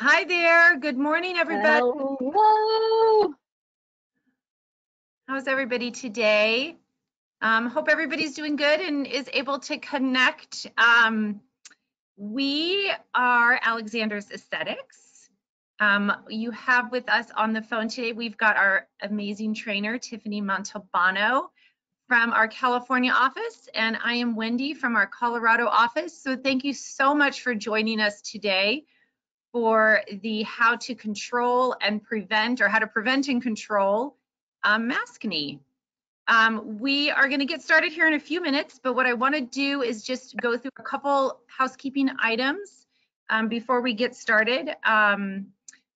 Hi there. Good morning, everybody. Hello. How's everybody today? Hope everybody's doing good and is able to connect. We are Alexander's Aesthetics. You have with us on the phone today, we've got our amazing trainer, Tiffany Montalbano from our California office, and I am Wendy from our Colorado office. So thank you so much for joining us today for the how to control and prevent, or how to prevent and control maskne. We are going to get started here in a few minutes, but what I want to do is just go through a couple housekeeping items before we get started.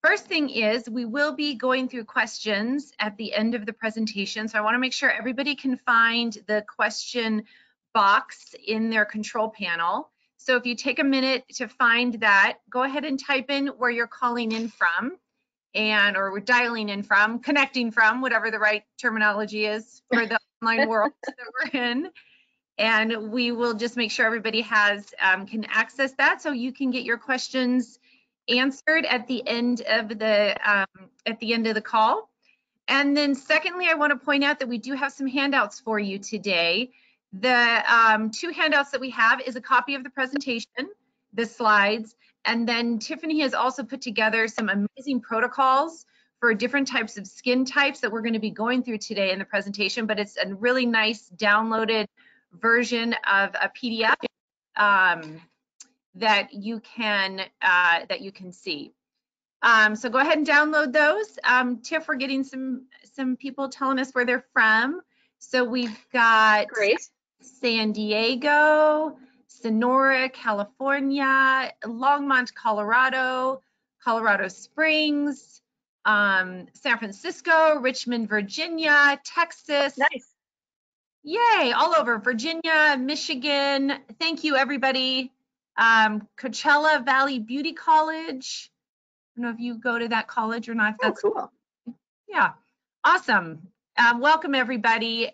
First thing is we will be going through questions at the end of the presentation, so I want to make sure everybody can find the question box in their control panel. So if you take a minute to find that, go ahead and type in where you're calling in from, or we're dialing in from, connecting from, whatever the right terminology is for the online world that we're in. And we will just make sure everybody has can access that, so you can get your questions answered at the end of the call. And then secondly, I want to point out that we do have some handouts for you today. The two handouts that we have is a copy of the presentation, the slides, and then Tiffany has also put together some amazing protocols for different types of skin types that we're going to be going through today in the presentation, but it's a really nice downloaded version of a PDF that you can see. So go ahead and download those. Tiff, we're getting some people telling us where they're from. So we've got Great. San Diego, Sonora, California, Longmont, Colorado, Colorado Springs, San Francisco, Richmond, Virginia, Texas. Nice. Yay, all over Virginia, Michigan. Thank you, everybody. Coachella Valley Beauty College. I don't know if you go to that college or not. If that's cool. Yeah, awesome. Welcome, everybody.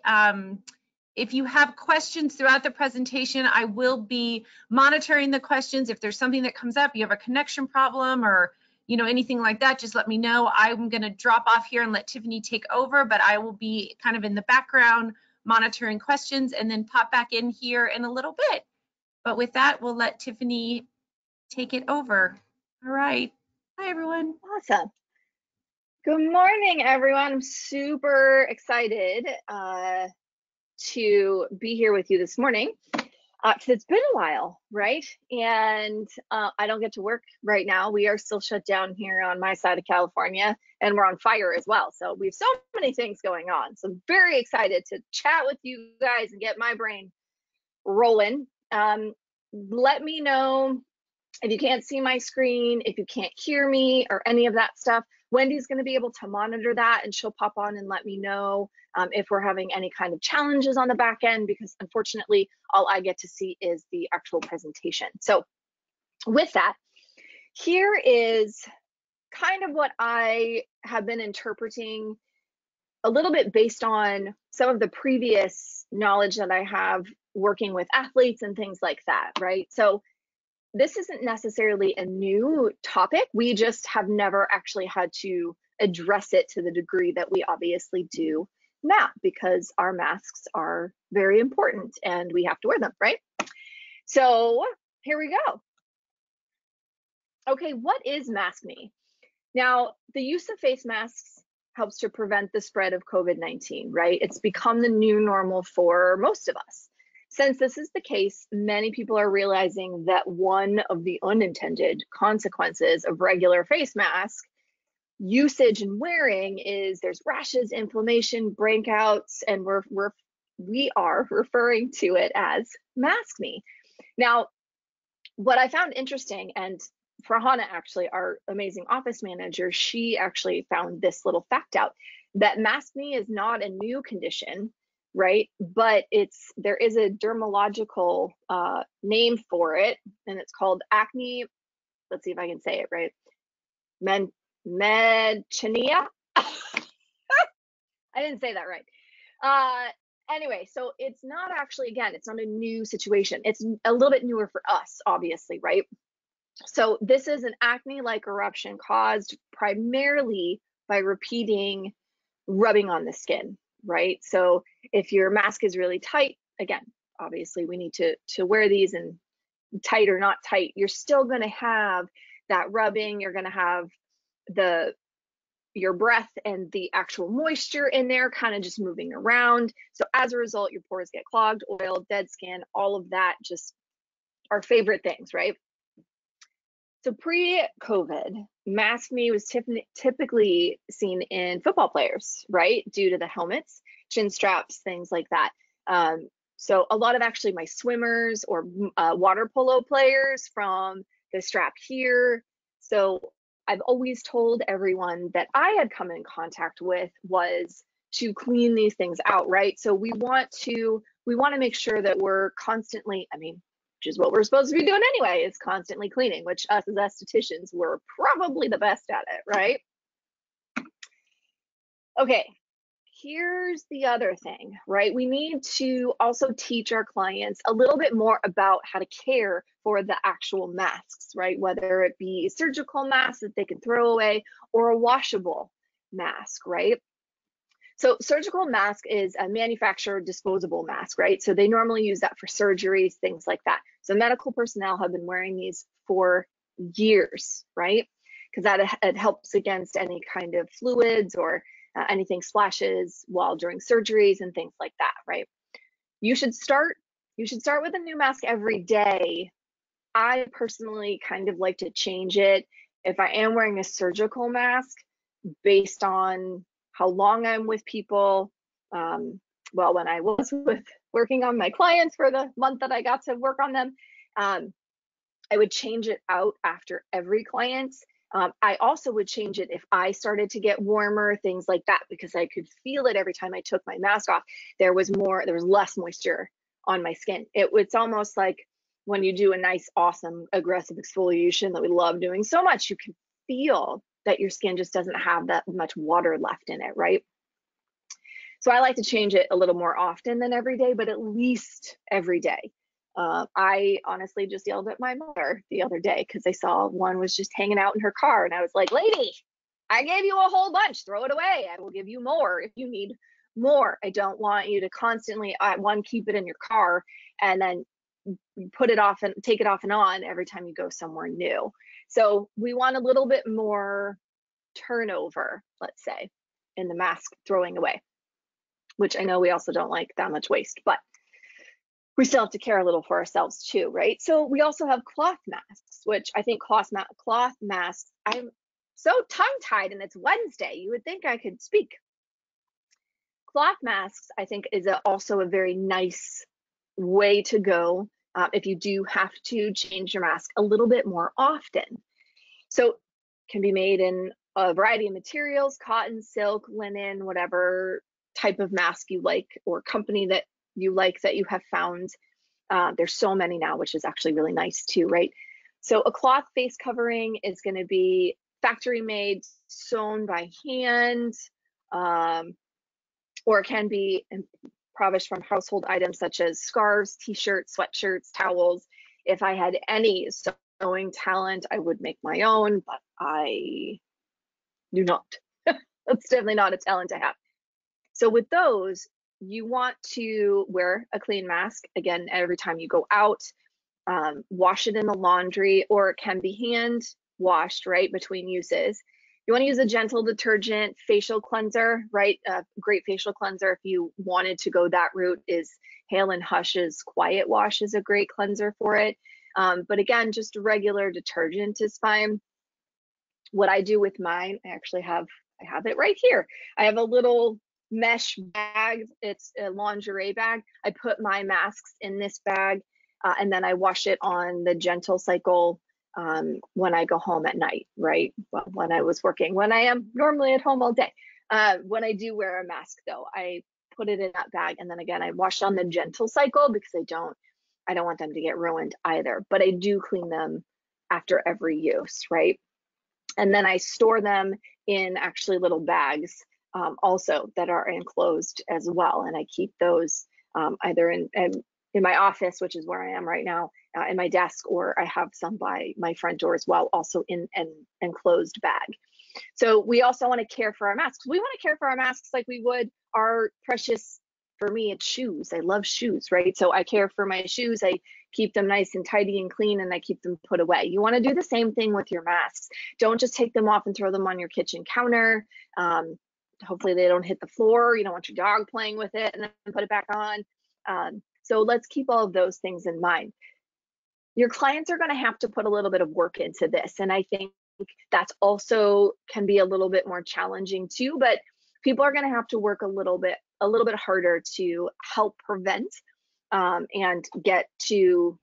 If you have questions throughout the presentation, I will be monitoring the questions. If there's something that comes up, you have a connection problem or anything like that, just let me know. I'm going to drop off here and let Tiffany take over, but I will be kind of in the background monitoring questions and then pop back in here in a little bit. But with that, we'll let Tiffany take it over. All right. Hi, everyone. Awesome. Good morning, everyone. I'm super excited to be here with you this morning. It's been a while, right? And I don't get to work right now. We are still shut down here on my side of California, and we're on fire as well. So we have so many things going on. So I'm very excited to chat with you guys and get my brain rolling. Let me know if you can't see my screen, if you can't hear me or any of that stuff. Wendy's going to be able to monitor that, and she'll pop on and let me know if we're having any kind of challenges on the back end, because unfortunately, all I get to see is the actual presentation. So with that, here is kind of what I have been interpreting a little bit based on some of the previous knowledge that I have working with athletes and things like that, right? So this isn't necessarily a new topic. We just have never actually had to address it to the degree that we obviously do now, because our masks are very important and we have to wear them, right? So here we go. Okay, what is maskne? Now, the use of face masks helps to prevent the spread of COVID-19, right? It's become the new normal for most of us. Since this is the case, many people are realizing that one of the unintended consequences of regular face mask usage and wearing is there's rashes, inflammation, breakouts, and we are referring to it as maskne. Now, what I found interesting, and Farhana, actually, our amazing office manager, she actually found this little fact out, that maskne is not a new condition, right? But there is a dermatological name for it, and it's called acne. Let's see if I can say it right. Medsechenia. I didn't say that right. Anyway, so it's not actually, again, it's not a new situation. It's a little bit newer for us, obviously, right? So this is an acne-like eruption caused primarily by repeating rubbing on the skin, right? So if your mask is really tight, again, obviously we need to wear these, and tight or not tight, you're still going to have that rubbing. You're going to have your breath and the actual moisture in there kind of just moving around. So as a result, your pores get clogged, oil, dead skin, all of that, just our favorite things, right? So pre-COVID, mask me was typically seen in football players, right? Due to the helmets, chin straps, things like that. So a lot of actually my swimmers or water polo players from the strap here. So I've always told everyone that I had come in contact with was to clean these things out, right? So we want to make sure that we're constantly, I mean, which is what we're supposed to be doing anyway, is constantly cleaning, which us as estheticians, we're probably the best at it, right? Okay, here's the other thing, right? We need to also teach our clients a little bit more about how to care for the actual masks, right? Whether it be a surgical mask that they can throw away or a washable mask, right? So surgical mask is a manufactured disposable mask, right? So they normally use that for surgeries, things like that. So medical personnel have been wearing these for years, right? Because that it helps against any kind of fluids or anything splashes while during surgeries and things like that, right? You should start with a new mask every day. I personally kind of like to change it if I am wearing a surgical mask based on how long I'm with people. Well, when I was working on my clients for the month that I got to work on them, I would change it out after every client. I also would change it if I started to get warmer, things like that, because I could feel it every time I took my mask off. There was less moisture on my skin. It's almost like when you do a nice, awesome, aggressive exfoliation that we love doing so much, you can feel that your skin just doesn't have that much water left in it, right? So I like to change it a little more often than every day, but at least every day. I honestly just yelled at my mother the other day because I saw one was just hanging out in her car, and I was like, lady, I gave you a whole bunch, throw it away. I will give you more if you need more. I don't want you to constantly, keep it in your car and then put it off and take it off and on every time you go somewhere new. So we want a little bit more turnover, let's say, in the mask throwing away, which I know we also don't like that much waste, but we still have to care a little for ourselves too, right? So we also have cloth masks, which I think cloth masks, I'm so tongue-tied and it's Wednesday. You would think I could speak. Cloth masks, I think, is also a very nice way to go if you do have to change your mask a little bit more often. So can be made in a variety of materials, cotton, silk, linen, whatever type of mask you like or company that you like that you have found. There's so many now, which is actually really nice too, right? So a cloth face covering is going to be factory made, sewn by hand, or it can be improvised from household items such as scarves, t-shirts, sweatshirts, towels. If I had any sewing talent, I would make my own, but I do not. That's definitely not a talent I have. So with those, you want to wear a clean mask, again, every time you go out, wash it in the laundry, or it can be hand washed, right, between uses. You want to use a gentle detergent facial cleanser, right? Great facial cleanser, if you wanted to go that route, is Hale & Hush's Quiet Wash is a great cleanser for it. But again, just a regular detergent is fine. What I do with mine, I have it right here. I have a little mesh bag. It's a lingerie bag. I put my masks in this bag, and then I wash it on the gentle cycle when I go home at night, right? Well, when I was working, when I am normally at home all day. When I do wear a mask though, I put it in that bag, and then again, I wash on the gentle cycle because I don't want them to get ruined either, but I do clean them after every use, right? And then I store them in actually little bags also that are enclosed as well. And I keep those either in my office, which is where I am right now, in my desk, or I have some by my front door as well, also in an enclosed bag. So we also want to care for our masks. We want to care for our masks like we would our precious, for me, it's shoes. I love shoes, right? So I care for my shoes. I keep them nice and tidy and clean, and I keep them put away. You want to do the same thing with your masks. Don't just take them off and throw them on your kitchen counter. Hopefully they don't hit the floor. You don't want your dog playing with it and then put it back on. So let's keep all of those things in mind. Your clients are going to have to put a little bit of work into this, and I think that's also can be a little bit more challenging too, but people are going to have to work a little bit harder to help prevent and get to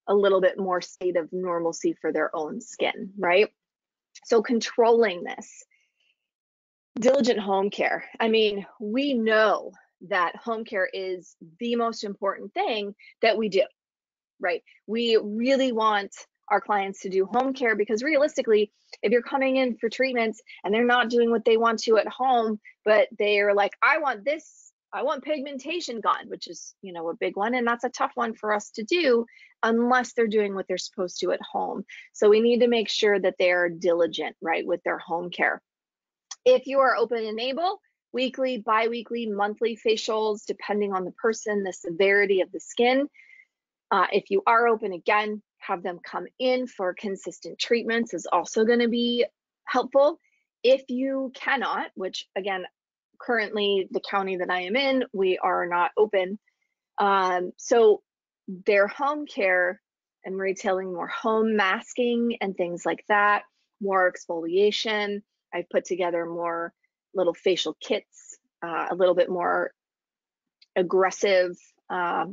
a little bit more state of normalcy for their own skin, right? So controlling this. Diligent home care. I mean, we know that home care is the most important thing that we do, right? We really want our clients to do home care because realistically, if you're coming in for treatments and they're not doing what they want to at home, but they're like, I want this, I want pigmentation gone, which is, you know, a big one. And that's a tough one for us to do unless they're doing what they're supposed to at home. So we need to make sure that they're diligent, right, with their home care. If you are open and able, weekly, bi-weekly, monthly facials, depending on the person, the severity of the skin. If you are open, again, have them come in for consistent treatments is also going to be helpful. If you cannot, which again, currently the county that I am in, we are not open. So their home care and retailing more home masking and things like that, more exfoliation. I've put together more little facial kits, a little bit more aggressive. I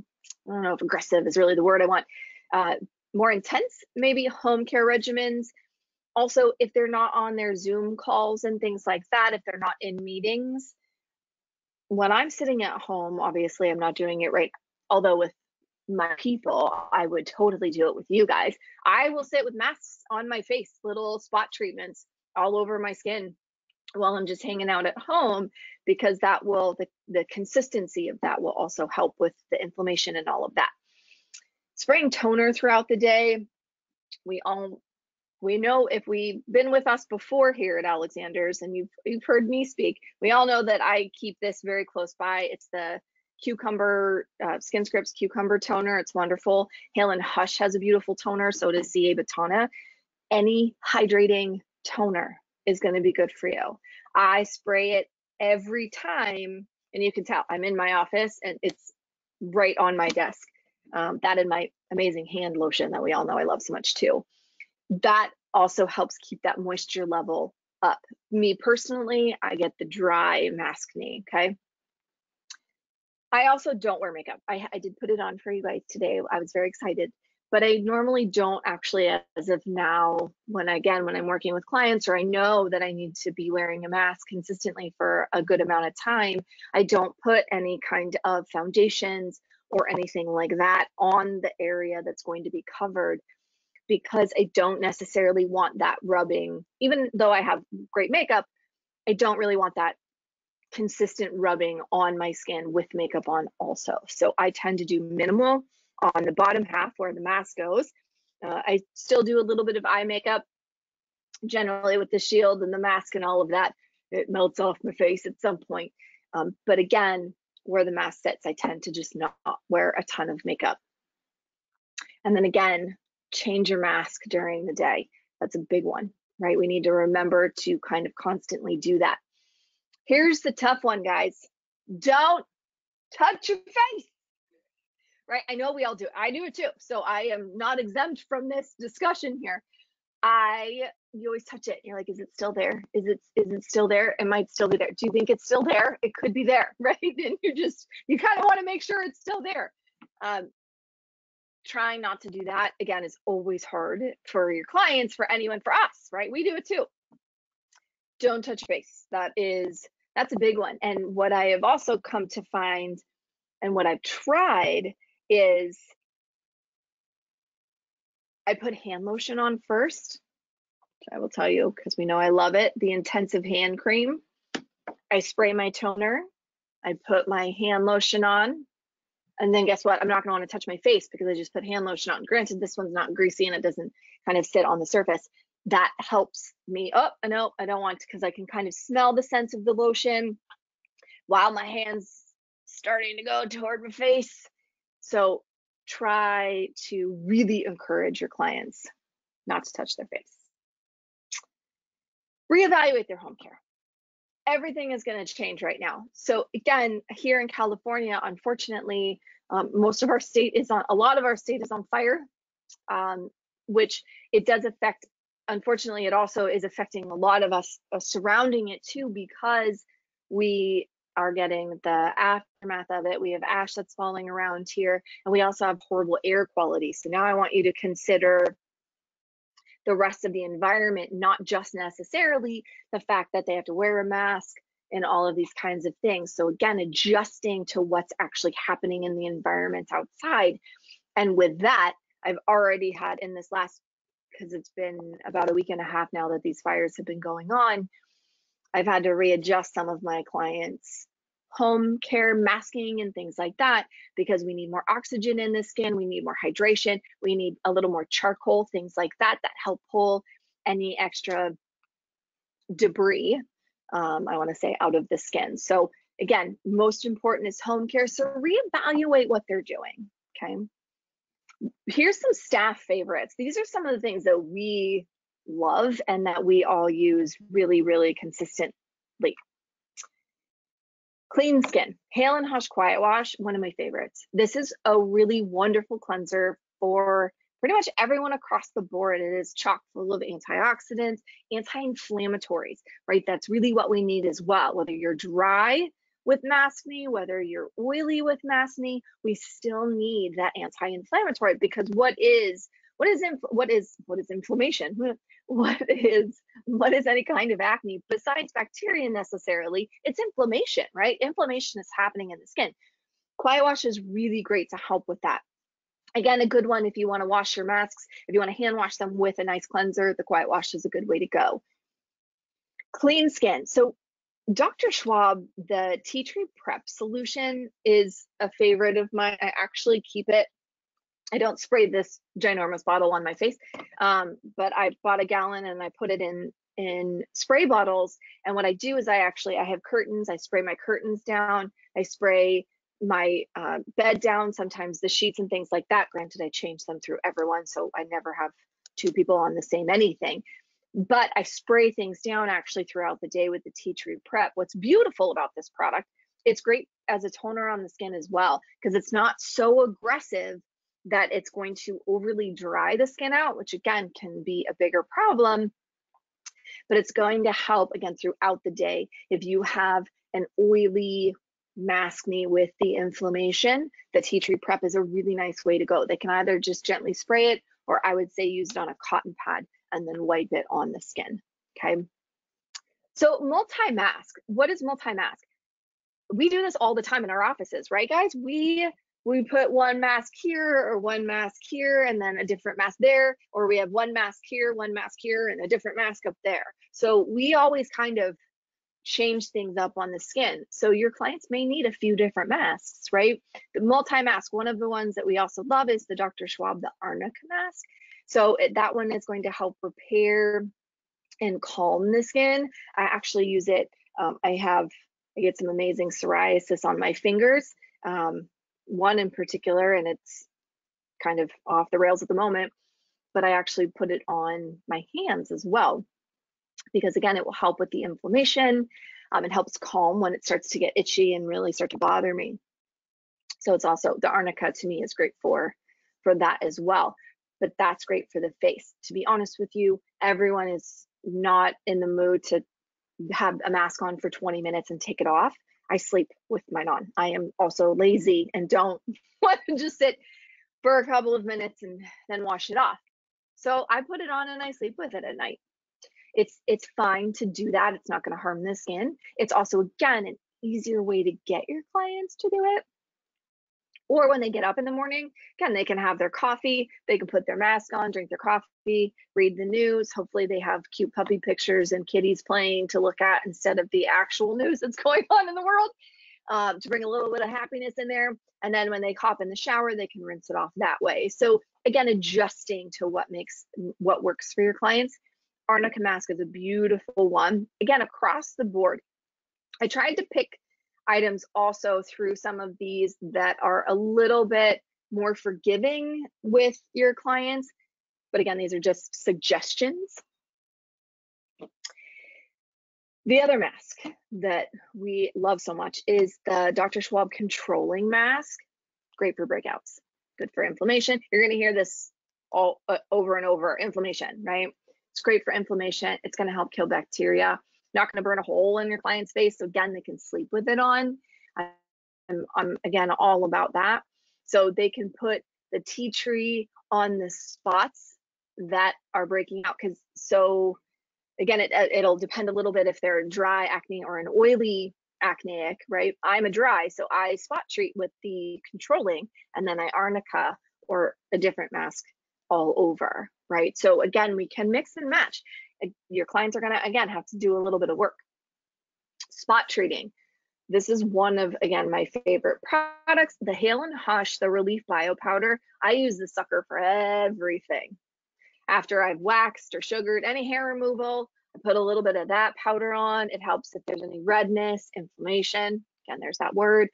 don't know if aggressive is really the word I want. More intense, maybe home care regimens. Also, if they're not on their Zoom calls and things like that, if they're not in meetings, when I'm sitting at home, obviously I'm not doing it right. Although with my people, I would totally do it with you guys. I will sit with masks on my face, little spot treatments all over my skin while I'm just hanging out at home, because that will, the consistency of that will also help with the inflammation and all of that. Spraying toner throughout the day. We know, if we've been with us before here at Alexander's and you've heard me speak, we all know that I keep this very close by. It's the cucumber, Skinscripts cucumber toner. It's wonderful. Hale and Hush has a beautiful toner. So does CA Botana. Any hydrating toner is going to be good for you. I spray it every time, and you can tell I'm in my office and it's right on my desk. That and my amazing hand lotion that we all know I love so much too. That also helps keep that moisture level up. Me personally, I get the dry maskne, okay? I also don't wear makeup. I did put it on for you guys today. I was very excited, but I normally don't actually, as of now, when I'm working with clients or I know that I need to be wearing a mask consistently for a good amount of time, I don't put any kind of foundations or anything like that on the area that's going to be covered, because I don't necessarily want that rubbing. Even though I have great makeup, I don't really want that consistent rubbing on my skin with makeup on also. So I tend to do minimal on the bottom half where the mask goes. I still do a little bit of eye makeup, generally with the shield and the mask and all of that. It melts off my face at some point. But again, where the mask sits, I tend to just not wear a ton of makeup. And then again, change your mask during the day. That's a big one, right? We need to remember to kind of constantly do that. Here's the tough one, guys. Don't touch your face, right? I know we all do it. I do it too. So I am not exempt from this discussion here. You always touch it. You're like, is it still there? Is it still there? It might still be there. Do you think it's still there? It could be there, right? And you kind of want to make sure it's still there. Trying not to do that, again, is always hard for your clients, for anyone, for us, right? We do it too. Don't touch your face. That's a big one. And what I have also come to find, and what I've tried, is I put hand lotion on first. I will tell you, because we know I love it, the intensive hand cream. I spray my toner. I put my hand lotion on. And then guess what? I'm not gonna wanna touch my face because I just put hand lotion on. Granted, this one's not greasy and it doesn't kind of sit on the surface. That helps me. Oh, no, I don't want to, because I can kind of smell the scent of the lotion while my hand's starting to go toward my face. So try to really encourage your clients not to touch their face. Reevaluate their home care. Everything is going to change right now. So again, here in California, unfortunately, most of our state is on, a lot of our state is on fire, which it does affect. Unfortunately, it also is affecting a lot of us surrounding it too, because we are getting the aftermath of it. We have ash that's falling around here, and we also have horrible air quality. So now I want you to consider the rest of the environment, not just necessarily the fact that they have to wear a mask and all of these kinds of things. So again, adjusting to what's actually happening in the environment outside. And with that, I've already had in this last, because it's been about a week and a half now that these fires have been going on, I've had to readjust some of my clients' home care masking and things like that, because we need more oxygen in the skin, we need more hydration, we need a little more charcoal, things like that help pull any extra debris, I want to say, out of the skin. So again, most important is home care. So reevaluate what they're doing. Okay. Here's some staff favorites. These are some of the things that we love and that we all use really, really consistently. Clean Skin, Hail and Hush Quiet Wash, one of my favorites. This is a really wonderful cleanser for pretty much everyone across the board. It is chock full of antioxidants, anti-inflammatories, right? That's really what we need as well. Whether you're dry with maskne, whether you're oily with maskne, we still need that anti-inflammatory, because what is inflammation? What is any kind of acne besides bacteria necessarily? It's inflammation, right? Inflammation is happening in the skin. Quiet Wash is really great to help with that. Again, a good one if you want to wash your masks, if you want to hand wash them with a nice cleanser, the Quiet Wash is a good way to go. Clean Skin. So Dr. Schwab, the tea tree prep solution is a favorite of mine. I actually keep it. I don't spray this ginormous bottle on my face, but I bought a gallon and I put it in spray bottles. And what I do is I have curtains. I spray my curtains down. I spray my bed down, sometimes the sheets and things like that. Granted, I change them through everyone, so I never have two people on the same anything. But I spray things down actually throughout the day with the tea tree prep. What's beautiful about this product, it's great as a toner on the skin as well, because it's not so aggressive that it's going to overly dry the skin out, which again can be a bigger problem, but it's going to help again throughout the day. If you have an oily maskne with the inflammation, the tea tree prep is a really nice way to go. They can either just gently spray it, or I would say use it on a cotton pad and then wipe it on the skin. Okay. So multi-mask, what is multi-mask? We do this all the time in our offices, right guys? We put one mask here or one mask here and then a different mask there, or we have one mask here, and a different mask up there. So we always kind of change things up on the skin. So your clients may need a few different masks, right? The multi-mask, one of the ones that we also love is the Dr. Schwab, the Arnica mask. So that one is going to help repair and calm the skin. I actually use it. I get some amazing psoriasis on my fingers. One in particular, and it's kind of off the rails at the moment, but I actually put it on my hands as well, because again, it will help with the inflammation. It helps calm when it starts to get itchy and really start to bother me. So it's also, the Arnica to me is great for that as well, but that's great for the face. To be honest with you, everyone is not in the mood to have a mask on for 20 minutes and take it off. I sleep with mine on. I am also lazy and don't want to just sit for a couple of minutes and then wash it off. So I put it on and I sleep with it at night. It's fine to do that. It's not going to harm the skin. It's also, again, an easier way to get your clients to do it. Or when they get up in the morning, again, they can have their coffee, they can put their mask on, drink their coffee, read the news. Hopefully they have cute puppy pictures and kitties playing to look at instead of the actual news that's going on in the world. to bring a little bit of happiness in there. And then when they hop in the shower, they can rinse it off that way. So again, adjusting to what works for your clients. Arnica mask is a beautiful one. Again, across the board. I tried to pick items also through some of these that are a little bit more forgiving with your clients. But again, these are just suggestions. The other mask that we love so much is the Dr. Schwab Controlling Mask. Great for breakouts, good for inflammation. You're going to hear this all over and over, inflammation, right? It's great for inflammation. It's going to help kill bacteria. Not going to burn a hole in your client's face. So again, they can sleep with it on. I'm again all about that. So they can put the tea tree on the spots that are breaking out. Because so again, it'll depend a little bit if they're dry acne or an oily acneic, right? I'm a dry, so I spot treat with the controlling, and then I arnica or a different mask all over, right? So again, we can mix and match. Your clients are gonna, again, have to do a little bit of work. Spot treating. This is one of, again, my favorite products, the Hail and Hush, the Relief Bio Powder. I use this sucker for everything. After I've waxed or sugared any hair removal, I put a little bit of that powder on. It helps if there's any redness, inflammation. Again, there's that word.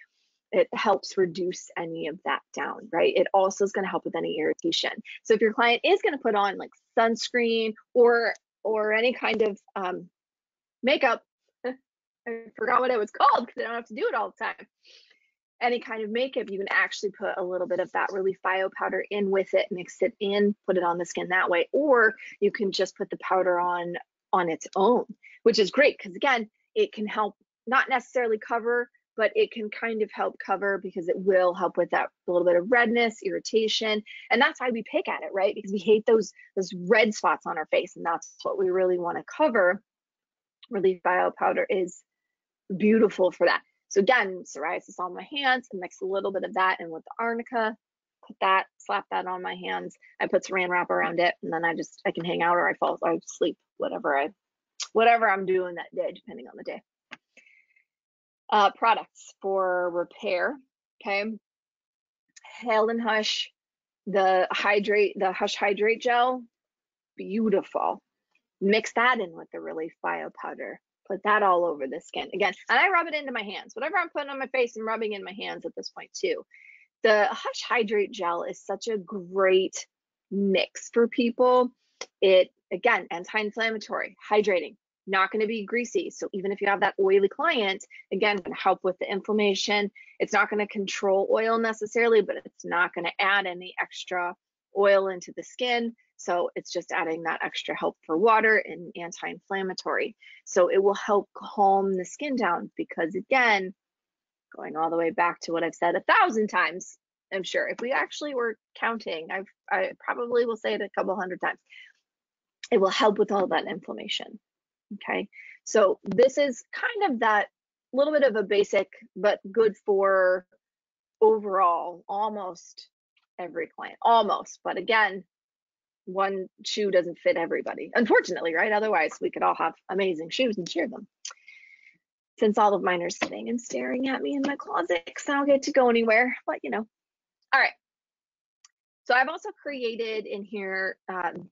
It helps reduce any of that down, right? It also is going to help with any irritation. So if your client is going to put on like sunscreen or any kind of makeup, I forgot what it was called because I don't have to do it all the time. Any kind of makeup, you can actually put a little bit of that Relief Bio powder in with it, mix it in, put it on the skin that way, or you can just put the powder on its own, which is great because again, it can help not necessarily cover, but it can kind of help cover because it will help with that little bit of redness, irritation, and that's why we pick at it, right? Because we hate those red spots on our face, and that's what we really want to cover. Relief Bio powder is beautiful for that. So again, psoriasis on my hands, I mix a little bit of that in with the arnica, put that, slap that on my hands. I put saran wrap around it, and then I can hang out or I fall asleep, whatever I'm doing that day, depending on the day. Products for repair, okay. Hail and Hush, the Hush Hydrate Gel, beautiful. Mix that in with the Relief Bio powder. Put that all over the skin again, and I rub it into my hands. Whatever I'm putting on my face, I'm rubbing in my hands at this point too. The Hush Hydrate Gel is such a great mix for people. It, again, anti-inflammatory, hydrating, not going to be greasy. So even if you have that oily client, again, going to help with the inflammation. It's not going to control oil necessarily, but it's not going to add any extra oil into the skin. So it's just adding that extra help for water and anti-inflammatory. So it will help calm the skin down because, again, going all the way back to what I've said 1,000 times, I'm sure if we actually were counting, I probably will say it a couple hundred times. It will help with all that inflammation. Okay, so this is kind of that little bit of a basic, but good for overall almost every client, almost. But again, one shoe doesn't fit everybody, unfortunately, right? Otherwise, we could all have amazing shoes and share them. Since all of mine are sitting and staring at me in my closet, because I don't get to go anywhere, but you know. All right. So I've also created in here,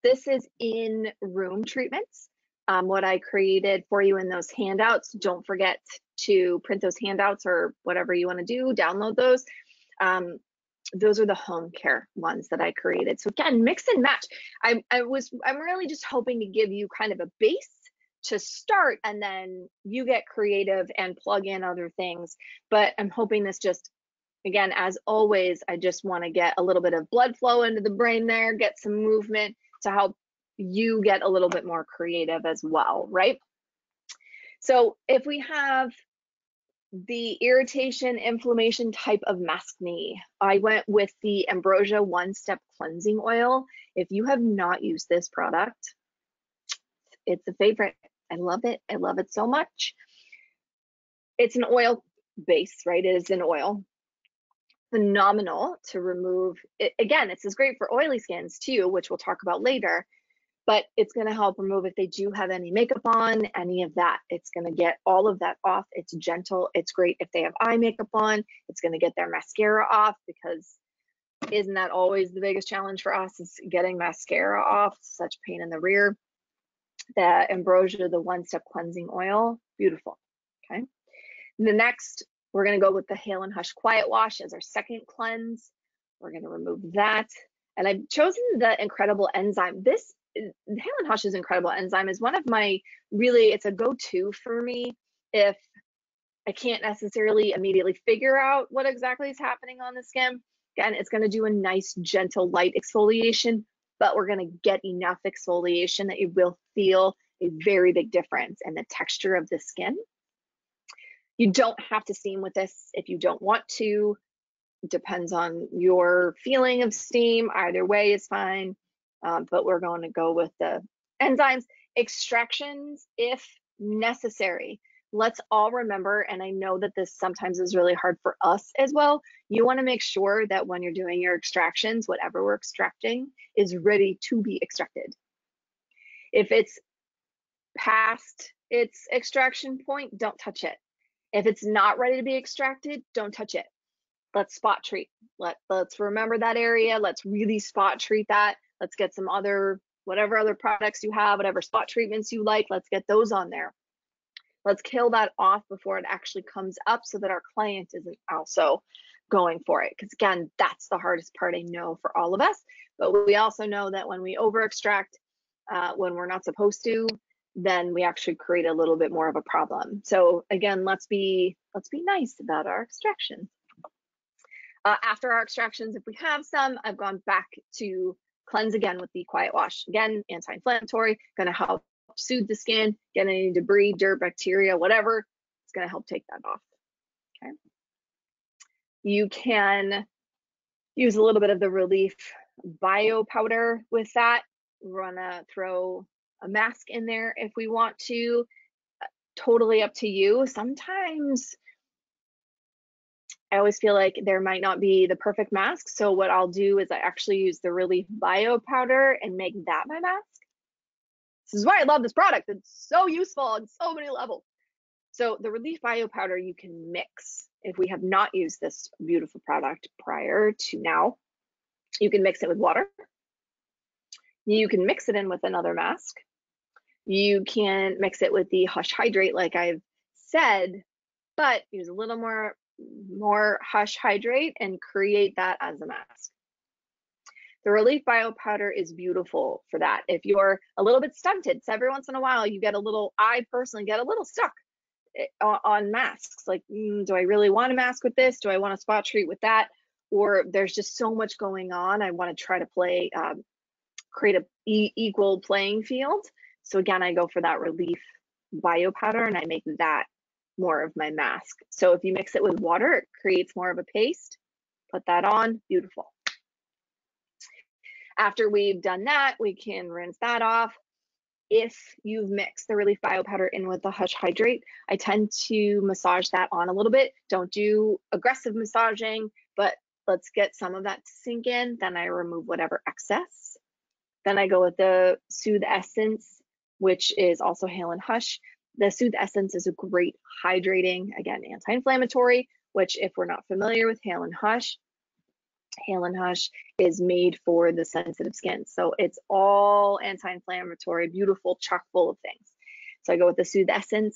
this is in room treatments. What I created for you in those handouts. Don't forget to print those handouts or whatever you want to do, download those. Those are the home care ones that I created. So again, mix and match. I'm really just hoping to give you kind of a base to start, and then you get creative and plug in other things. But I'm hoping this just, again, as always, I just want to get a little bit of blood flow into the brain there, get some movement to help you get a little bit more creative as well, right? So if we have the irritation, inflammation type of maskne, I went with the Ambrosia one-step cleansing oil. If you have not used this product, it's a favorite. I love it. I love it so much. It's an oil base, right? It is an oil. Phenomenal to remove. Again, this is great for oily skins too, which we'll talk about later. but it's going to help remove if they do have any makeup on, any of that. It's going to get all of that off. It's gentle. It's great if they have eye makeup on. It's going to get their mascara off, because isn't that always the biggest challenge for us, is getting mascara off? Such pain in the rear. The Ambrosia, the one-step cleansing oil, beautiful. Okay. The next, we're going to go with the Hail and Hush Quiet Wash as our second cleanse. We're going to remove that. And I've chosen the Incredible Enzyme. This Hail and Hush's Incredible Enzyme is one of my, really, it's a go-to for me if I can't necessarily immediately figure out what exactly is happening on the skin. Again, it's going to do a nice, gentle, light exfoliation, but we're going to get enough exfoliation that you will feel a very big difference in the texture of the skin. You don't have to steam with this if you don't want to. It depends on your feeling of steam. Either way is fine, but we're going to go with the enzymes. Extractions, if necessary. Let's all remember, and I know that this sometimes is really hard for us as well, you want to make sure that when you're doing your extractions, whatever we're extracting is ready to be extracted. If it's past its extraction point, don't touch it. If it's not ready to be extracted, don't touch it. Let's spot treat. Let's remember that area. Let's really spot treat that. Let's get some other, whatever other products you have, whatever spot treatments you like, let's get those on there. Let's kill that off before it actually comes up, so that our client isn't also going for it. Because again, that's the hardest part, I know, for all of us. But we also know that when we over extract, when we're not supposed to, then we actually create a little bit more of a problem. So again, let's be nice about our extractions. After our extractions, if we have some, I've gone back to cleanse again with the Quiet Wash. Again, anti-inflammatory, going to help soothe the skin, get any debris, dirt, bacteria, whatever. It's going to help take that off. Okay. You can use a little bit of the Relief Bio Powder with that. We're going to throw a mask in there if we want to. Totally up to you. Sometimes I always feel like there might not be the perfect mask. So what I'll do is I actually use the Relief Bio Powder and make that my mask. This is why I love this product. It's so useful on so many levels. So the Relief Bio Powder you can mix. If we have not used this beautiful product prior to now, you can mix it with water. You can mix it in with another mask. You can mix it with the Hush Hydrate, like I've said, but use a little more Hush Hydrate and create that as a mask. The Relief Bio Powder is beautiful for that. If you're a little bit stunted, so every once in a while you get a little, I personally get a little stuck on masks. Like, do I really want a mask with this? Do I want a spot treat with that? Or there's just so much going on. I want to try to play, create a equal playing field. So again, I go for that Relief Bio Powder and I make that more of my mask. So if you mix it with water, it creates more of a paste. Put that on, beautiful. After we've done that, we can rinse that off. If you've mixed the Relief Bio Powder in with the Hush Hydrate, I tend to massage that on a little bit. Don't do aggressive massaging, but let's get some of that to sink in. Then I remove whatever excess. Then I go with the Soothe Essence, which is also Hail and Hush. The Soothe Essence is a great hydrating, again, anti-inflammatory, which if we're not familiar with Hail and Hush is made for the sensitive skin. So it's all anti-inflammatory, beautiful, chock full of things. So I go with the Soothe Essence,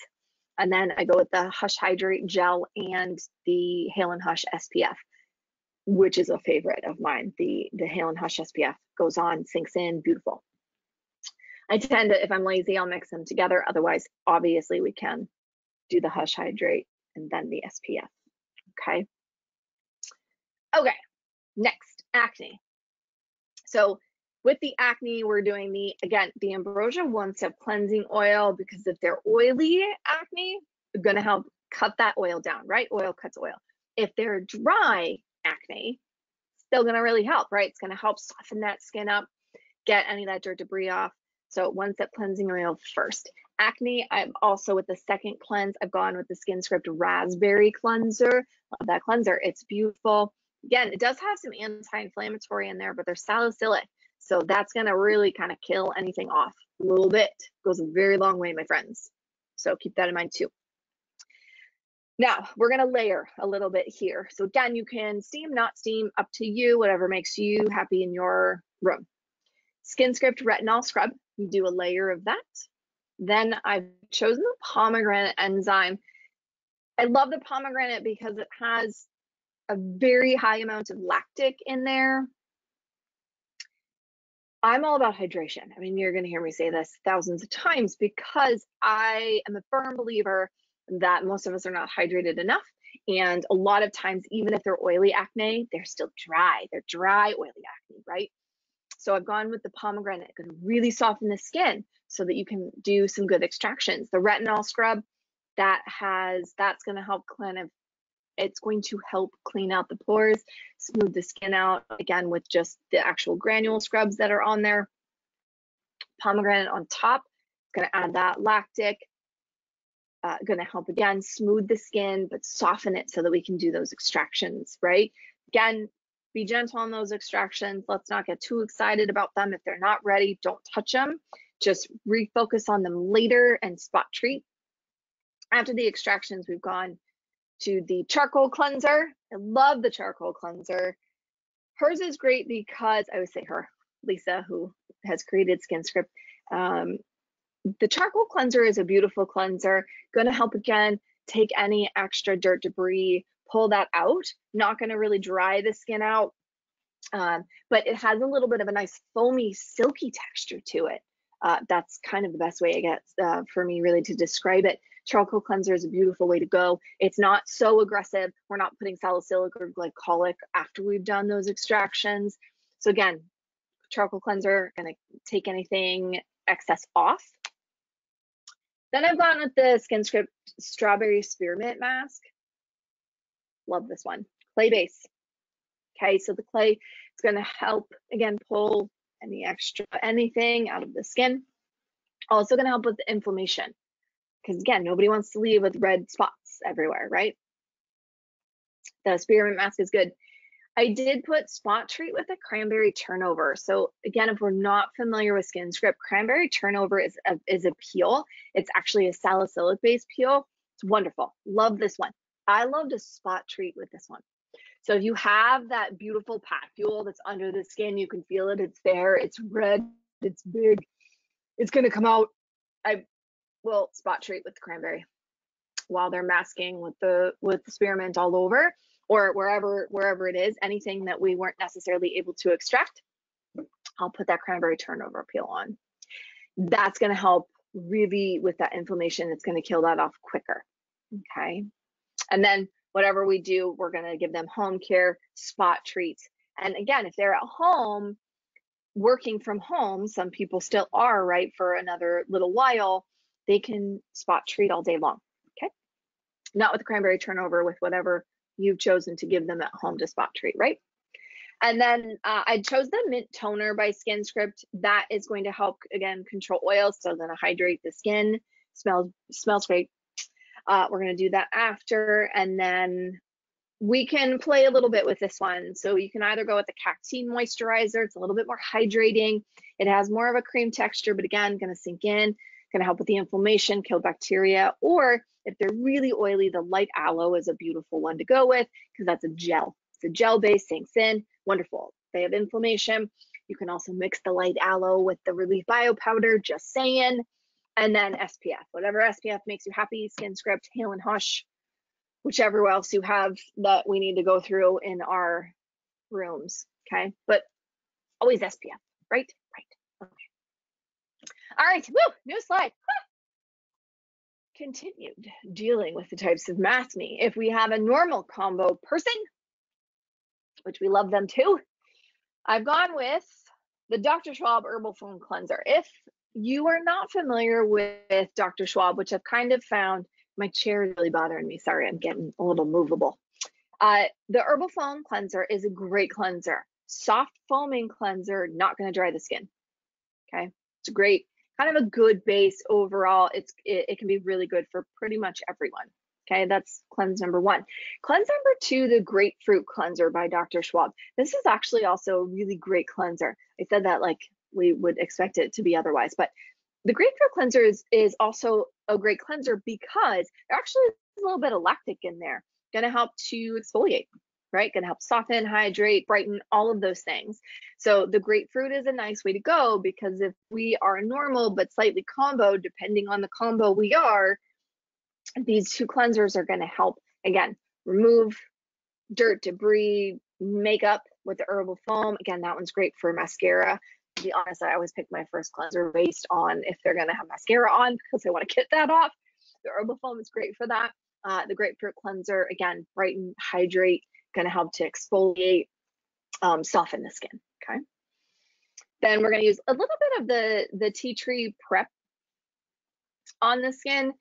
and then I go with the Hush Hydrate Gel and the Hail and Hush SPF, which is a favorite of mine. The Hail and Hush SPF goes on, sinks in, beautiful. I tend to, if I'm lazy, I'll mix them together. Otherwise, obviously, we can do the Hush Hydrate and then the SPF, okay? Okay. Next, acne. So with the acne, we're doing the Ambrosia one-step cleansing oil, because if they're oily acne, we're gonna help cut that oil down, right? Oil cuts oil. If they're dry acne, still gonna really help, right? It's gonna help soften that skin up, get any of that dirt debris off. So one-step cleansing oil first. Acne, I'm also with the second cleanse, I've gone with the Skinscript Raspberry Cleanser. Love that cleanser, it's beautiful. Again, it does have some anti-inflammatory in there, but they're salicylic. So that's gonna really kind of kill anything off. A little bit goes a very long way, my friends. So keep that in mind too. Now we're gonna layer a little bit here. So again, you can steam, not steam, up to you, whatever makes you happy in your room. Skinscript Retinol Scrub, you do a layer of that. Then I've chosen the pomegranate enzyme. I love the pomegranate because it has a very high amount of lactic in there. I'm all about hydration. I mean, you're going to hear me say this thousands of times because I am a firm believer that most of us are not hydrated enough. And a lot of times, even if they're oily acne, they're still dry. They're dry, oily acne, right? So I've gone with the pomegranate, going to really soften the skin so that you can do some good extractions. The retinol scrub, that's going to help it's going to help clean out the pores, smooth the skin out, again, with just the actual granule scrubs that are on there. Pomegranate on top, going to add that lactic, going to help, again, smooth the skin, but soften it so that we can do those extractions, right? Again, be gentle on those extractions. Let's not get too excited about them. If they're not ready, don't touch them. Just refocus on them later and spot treat. After the extractions, we've gone to the charcoal cleanser. I love the charcoal cleanser. Hers is great because, I would say her, Lisa, who has created Skinscript. The charcoal cleanser is a beautiful cleanser, going to help, again, take any extra dirt, debris, pull that out. Not going to really dry the skin out, but it has a little bit of a nice foamy, silky texture to it. That's kind of the best way, I guess, for me really to describe it. Charcoal cleanser is a beautiful way to go. It's not so aggressive. We're not putting salicylic or glycolic after we've done those extractions. So again, charcoal cleanser, gonna take anything excess off. Then I've gone with the Skinscript Strawberry Spearmint Mask. Love this one. Clay base. Okay, so the clay is gonna help, again, pull anything out of the skin. Also gonna help with the inflammation. Because again, nobody wants to leave with red spots everywhere, right? The spearmint mask is good. I did put spot treat with a cranberry turnover. So again, if we're not familiar with Skinscript, cranberry turnover is a peel. It's actually a salicylic based peel. It's wonderful. Love this one. I love to spot treat with this one. So if you have that beautiful papule that's under the skin, you can feel it. It's there. It's red. It's big. It's going to come out. I will spot treat with the cranberry while they're masking with the spearmint all over, or wherever it is, anything that we weren't necessarily able to extract. I'll put that cranberry turnover peel on. That's going to help really with that inflammation. It's going to kill that off quicker. Okay. And then whatever we do, we're going to give them home care, spot treats. And again, if they're at home, working from home, some people still are, right, for another little while, they can spot treat all day long. Okay. Not with the cranberry turnover, with whatever you've chosen to give them at home to spot treat, right? And then I chose the Mint Toner by Skinscript. That is going to help, again, control oils, so going to hydrate the skin. Smells great. We're going to do that after, and then we can play a little bit with this one. So you can either go with the Cactine Moisturizer. It's a little bit more hydrating. It has more of a cream texture, but again, going to sink in, going to help with the inflammation, kill bacteria. Or if they're really oily, the Light Aloe is a beautiful one to go with because that's a gel. It's a gel base, sinks in, wonderful. If they have inflammation, you can also mix the Light Aloe with the Relief Bio Powder, just saying. And then SPF, whatever SPF makes you happy, Skinscript, Hail and Hush, whichever else you have that we need to go through in our rooms, okay? But always SPF, right? Right, okay. All right, woo, new slide. Continued dealing with the types of maskne. If we have a normal combo person, which we love them too, I've gone with the Dr. Schwab Herbal Foam Cleanser. If you are not familiar with Dr. Schwab, which I've kind of found, my chair is really bothering me. Sorry, I'm getting a little movable. The Herbal Foam Cleanser is a great cleanser. Soft foaming cleanser, not going to dry the skin. Okay, it's a great, kind of a good base overall. It can be really good for pretty much everyone. Okay, that's cleanse number 1. Cleanse number 2, the Grapefruit Cleanser by Dr. Schwab. This is actually also a really great cleanser. I said that like we would expect it to be otherwise, but the Grapefruit Cleanser is also a great cleanser because there actually is a little bit of lactic in there. Gonna help to exfoliate, right? Gonna help soften, hydrate, brighten, all of those things. So the grapefruit is a nice way to go because if we are normal but slightly combo, depending on the combo we are, these 2 cleansers are going to help, again, remove dirt, debris, makeup with the herbal foam. Again, that one's great for mascara. To be honest, I always pick my first cleanser based on if they're going to have mascara on because I want to get that off. The herbal foam is great for that. The grapefruit cleanser, again, brighten, hydrate, going to help to exfoliate, soften the skin. Okay. Then we're going to use a little bit of the tea tree prep on the skin.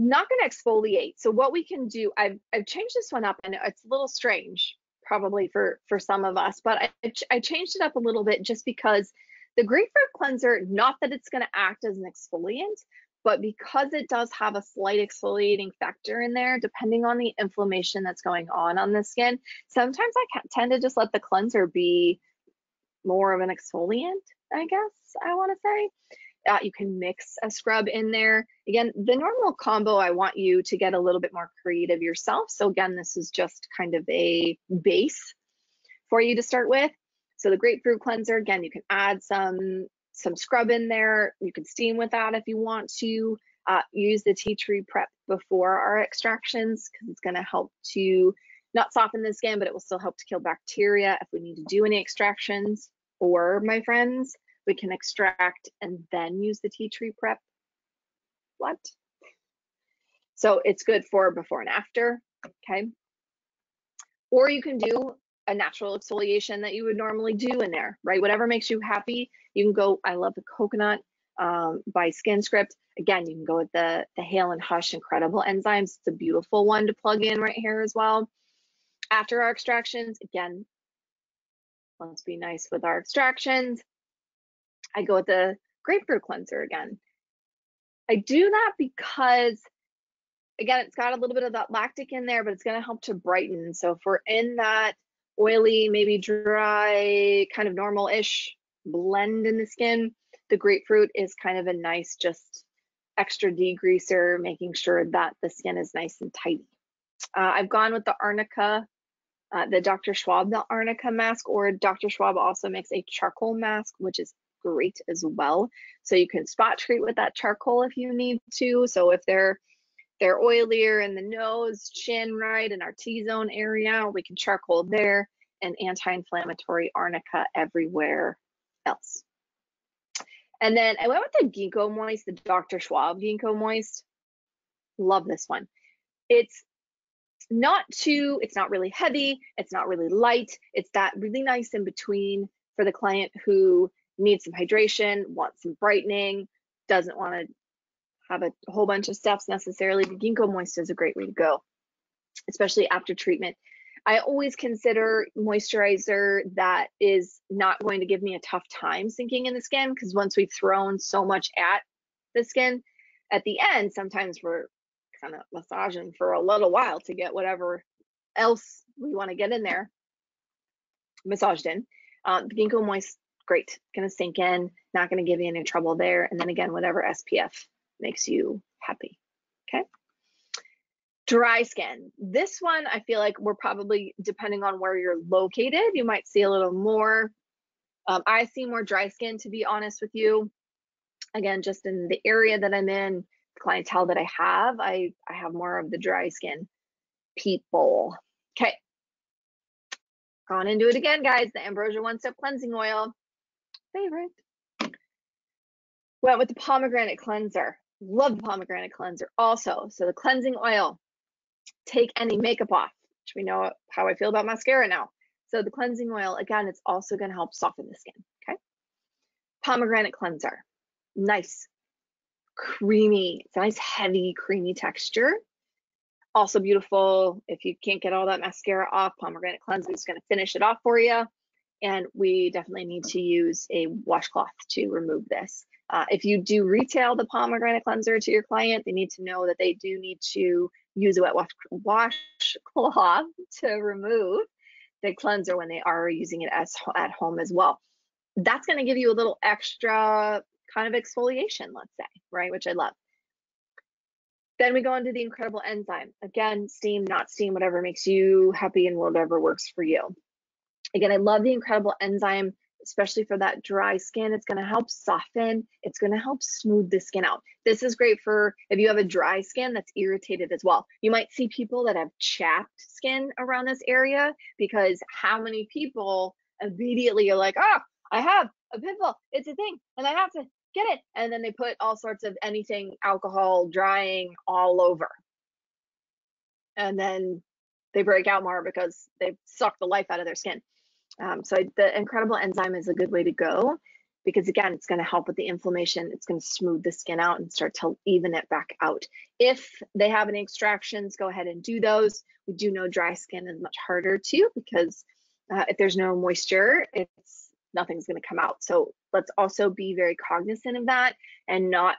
Not going to exfoliate. So what we can do, I've changed this one up, and it's a little strange probably for some of us, but I changed it up a little bit just because the grapefruit cleanser, not that it's going to act as an exfoliant, but because it does have a slight exfoliating factor in there, depending on the inflammation that's going on the skin, sometimes I tend to just let the cleanser be more of an exfoliant, I guess I want to say. You can mix a scrub in there. Again, the normal combo, I want you to get a little bit more creative yourself. So again, this is just kind of a base for you to start with. So the grapefruit cleanser, again, you can add some scrub in there. You can steam with that if you want to. Use the tea tree prep before our extractions because it's going to help to not soften the skin, but it will still help to kill bacteria if we need to do any extractions. Or, my friends, we can extract and then use the tea tree prep. What? So it's good for before and after, okay? Or you can do a natural exfoliation that you would normally do in there, right? Whatever makes you happy. You can go, I love the coconut by Skinscript. Again, you can go with the Hail and Hush Incredible Enzymes. It's a beautiful one to plug in right here as well. After our extractions, again, let's be nice with our extractions. I go with the grapefruit cleanser again. I do that because, again, it's got a little bit of that lactic in there, but it's going to help to brighten. So if we're in that oily, maybe dry, kind of normal-ish blend in the skin, the grapefruit is kind of a nice, just extra degreaser, making sure that the skin is nice and tidy. I've gone with the Arnica, the Dr. Schwab, the Arnica mask, or Dr. Schwab also makes a charcoal mask, which is great as well. So you can spot treat with that charcoal if you need to. So if they're oilier in the nose, chin, right, in our T-zone area, we can charcoal there, and anti-inflammatory Arnica everywhere else. And then I went with the Ginkgo Moist, the Dr. Schwab Ginkgo Moist. Love this one. It's not really heavy, it's not really light. It's that really nice in between for the client who needs some hydration, wants some brightening, doesn't want to have a whole bunch of steps necessarily. The Ginkgo Moist is a great way to go, especially after treatment. I always consider moisturizer that is not going to give me a tough time sinking in the skin, because once we've thrown so much at the skin, at the end, sometimes we're kind of massaging for a little while to get whatever else we want to get in there massaged in. The Ginkgo Moist, great, gonna sink in, not gonna give you any trouble there. And then again, whatever SPF makes you happy, okay? Dry skin. This one, I feel like we're probably, depending on where you're located, you might see a little more. I see more dry skin, to be honest with you. Again, just in the area that I'm in, the clientele that I have more of the dry skin people. Okay. Gone into it again, guys. The Ambrosia One Step Cleansing Oil. Favorite. Went with the pomegranate cleanser. Love the pomegranate cleanser also. So the cleansing oil, take any makeup off, which we know how I feel about mascara now. So the cleansing oil, again, it's also going to help soften the skin, okay? Pomegranate cleanser, nice, creamy, it's a nice heavy creamy texture. Also beautiful. If you can't get all that mascara off, pomegranate cleanser is going to finish it off for you. And we definitely need to use a washcloth to remove this. If you do retail the pomegranate cleanser to your client, they need to know that they do need to use a wet washcloth to remove the cleanser when they are using it at home as well. That's going to give you a little extra kind of exfoliation, let's say, right? Which I love. Then we go into the incredible enzyme. Again, steam, not steam, whatever makes you happy and whatever works for you. Again, I love the incredible enzyme, especially for that dry skin. It's going to help soften. It's going to help smooth the skin out. This is great for if you have a dry skin that's irritated as well. You might see people that have chapped skin around this area, because how many people immediately are like, oh, I have a pimple, it's a thing, and I have to get it. And then they put all sorts of anything, alcohol, drying all over. And then they break out more because they've sucked the life out of their skin. So the incredible enzyme is a good way to go, because again, it's going to help with the inflammation. It's going to smooth the skin out and start to even it back out. If they have any extractions, go ahead and do those. We do know dry skin is much harder too, because if there's no moisture, nothing's going to come out. So let's also be very cognizant of that and not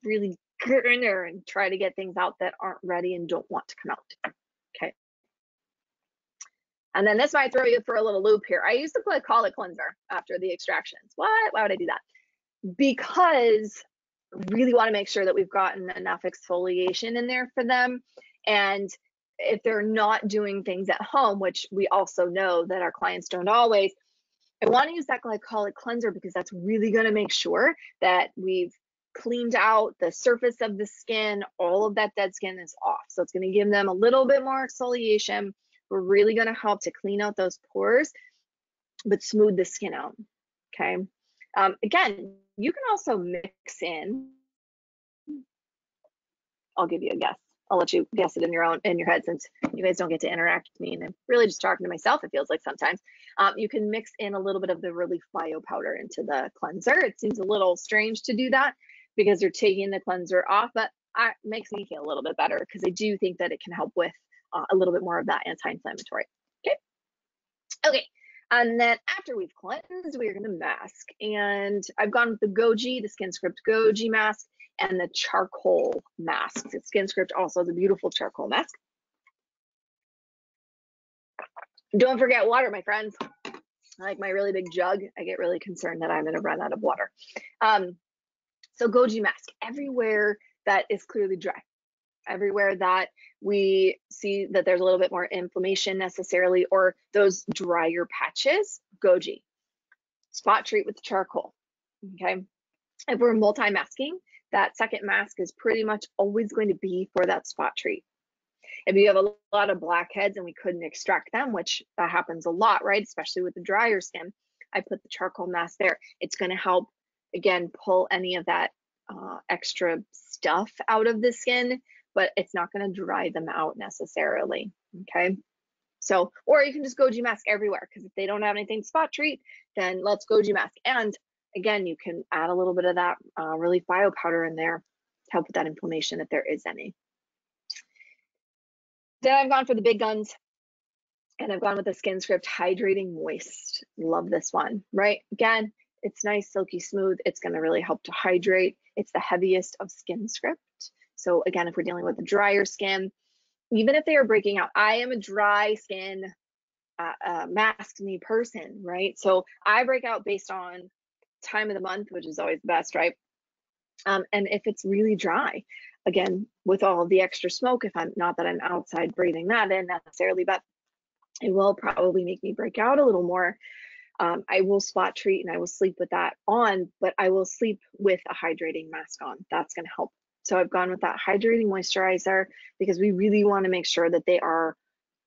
really get in there and try to get things out that aren't ready and don't want to come out. Okay. And then this might throw you for a little loop here. I used to call it cleanser after the extractions. What? Why would I do that? Because I really want to make sure that we've gotten enough exfoliation in there for them. And if they're not doing things at home, which we also know that our clients don't always, I want to use that glycolic cleanser, because that's really going to make sure that we've cleaned out the surface of the skin. All of that dead skin is off. So it's going to give them a little bit more exfoliation. We're really going to help to clean out those pores, but smooth the skin out. Okay. Again, you can also mix in. I'll give you a guess. I'll let you guess it in your head, since you guys don't get to interact with me and I'm really just talking to myself, it feels like sometimes. You can mix in a little bit of the relief bio powder into the cleanser. It seems a little strange to do that because you're taking the cleanser off, but it makes me feel a little bit better, because I do think that it can help with a little bit more of that anti-inflammatory. Okay. And then after we've cleansed, we're going to mask. And I've gone with the Goji, the Skinscript Goji Mask, and the charcoal mask. The Skinscript also has a beautiful charcoal mask. Don't forget water, my friends. I like my really big jug. I get really concerned that I'm going to run out of water. So Goji Mask, everywhere that is clearly dry, everywhere that we see that there's a little bit more inflammation necessarily, or those drier patches, Goji. Spot treat with charcoal, okay? If we're multi-masking, that second mask is pretty much always going to be for that spot treat. If you have a lot of blackheads and we couldn't extract them, which that happens a lot, right? Especially with the drier skin, I put the charcoal mask there. It's going to help, again, pull any of that extra stuff out of the skin, but it's not going to dry them out necessarily, okay? So, or you can just Goji Mask everywhere, because if they don't have anything to spot treat, then let's Goji Mask. And again, you can add a little bit of that relief bio powder in there to help with that inflammation if there is any. Then I've gone for the big guns, and I've gone with the Skinscript Hydrating Moist. Love this one, right? Again, it's nice, silky smooth. It's going to really help to hydrate. It's the heaviest of Skinscript. So again, if we're dealing with a drier skin, even if they are breaking out, I am a dry skin masked me person, right? So I break out based on time of the month, which is always the best, right? And if it's really dry, again, with all of the extra smoke, if I'm not that I'm outside breathing that in necessarily, but it will probably make me break out a little more. I will spot treat and I will sleep with that on, but I will sleep with a hydrating mask on. That's going to help. So I've gone with that hydrating moisturizer, because we really want to make sure that they are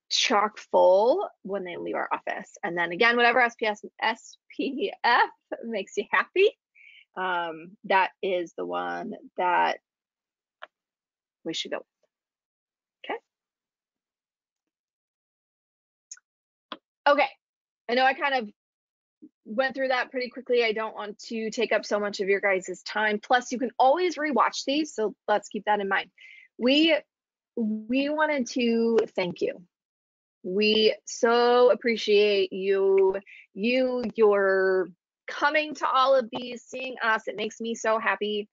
chock full when they leave our office. And then again, whatever SPF makes you happy, that is the one that we should go with. Okay. I know I kind of went through that pretty quickly. I don't want to take up so much of your guys' time. Plus, you can always rewatch these, so let's keep that in mind. We wanted to thank you. We so appreciate your coming to all of these, seeing us. It makes me so happy.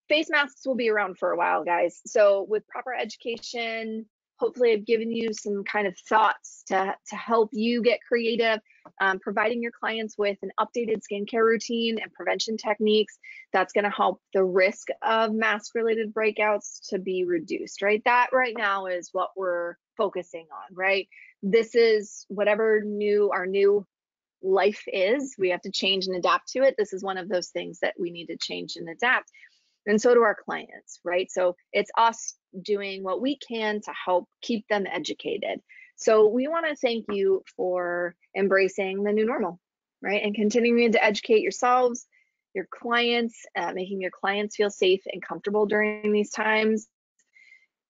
Face masks will be around for a while, guys. So with proper education, hopefully I've given you some kind of thoughts to help you get creative, providing your clients with an updated skincare routine and prevention techniques that's going to help the risk of mask-related breakouts to be reduced, right? That right now is what we're focusing on, right? This is whatever our new life is. We have to change and adapt to it. This is one of those things that we need to change and adapt. And so do our clients, right? So it's us doing what we can to help keep them educated. So we want to thank you for embracing the new normal, right? And continuing to educate yourselves, your clients, making your clients feel safe and comfortable during these times.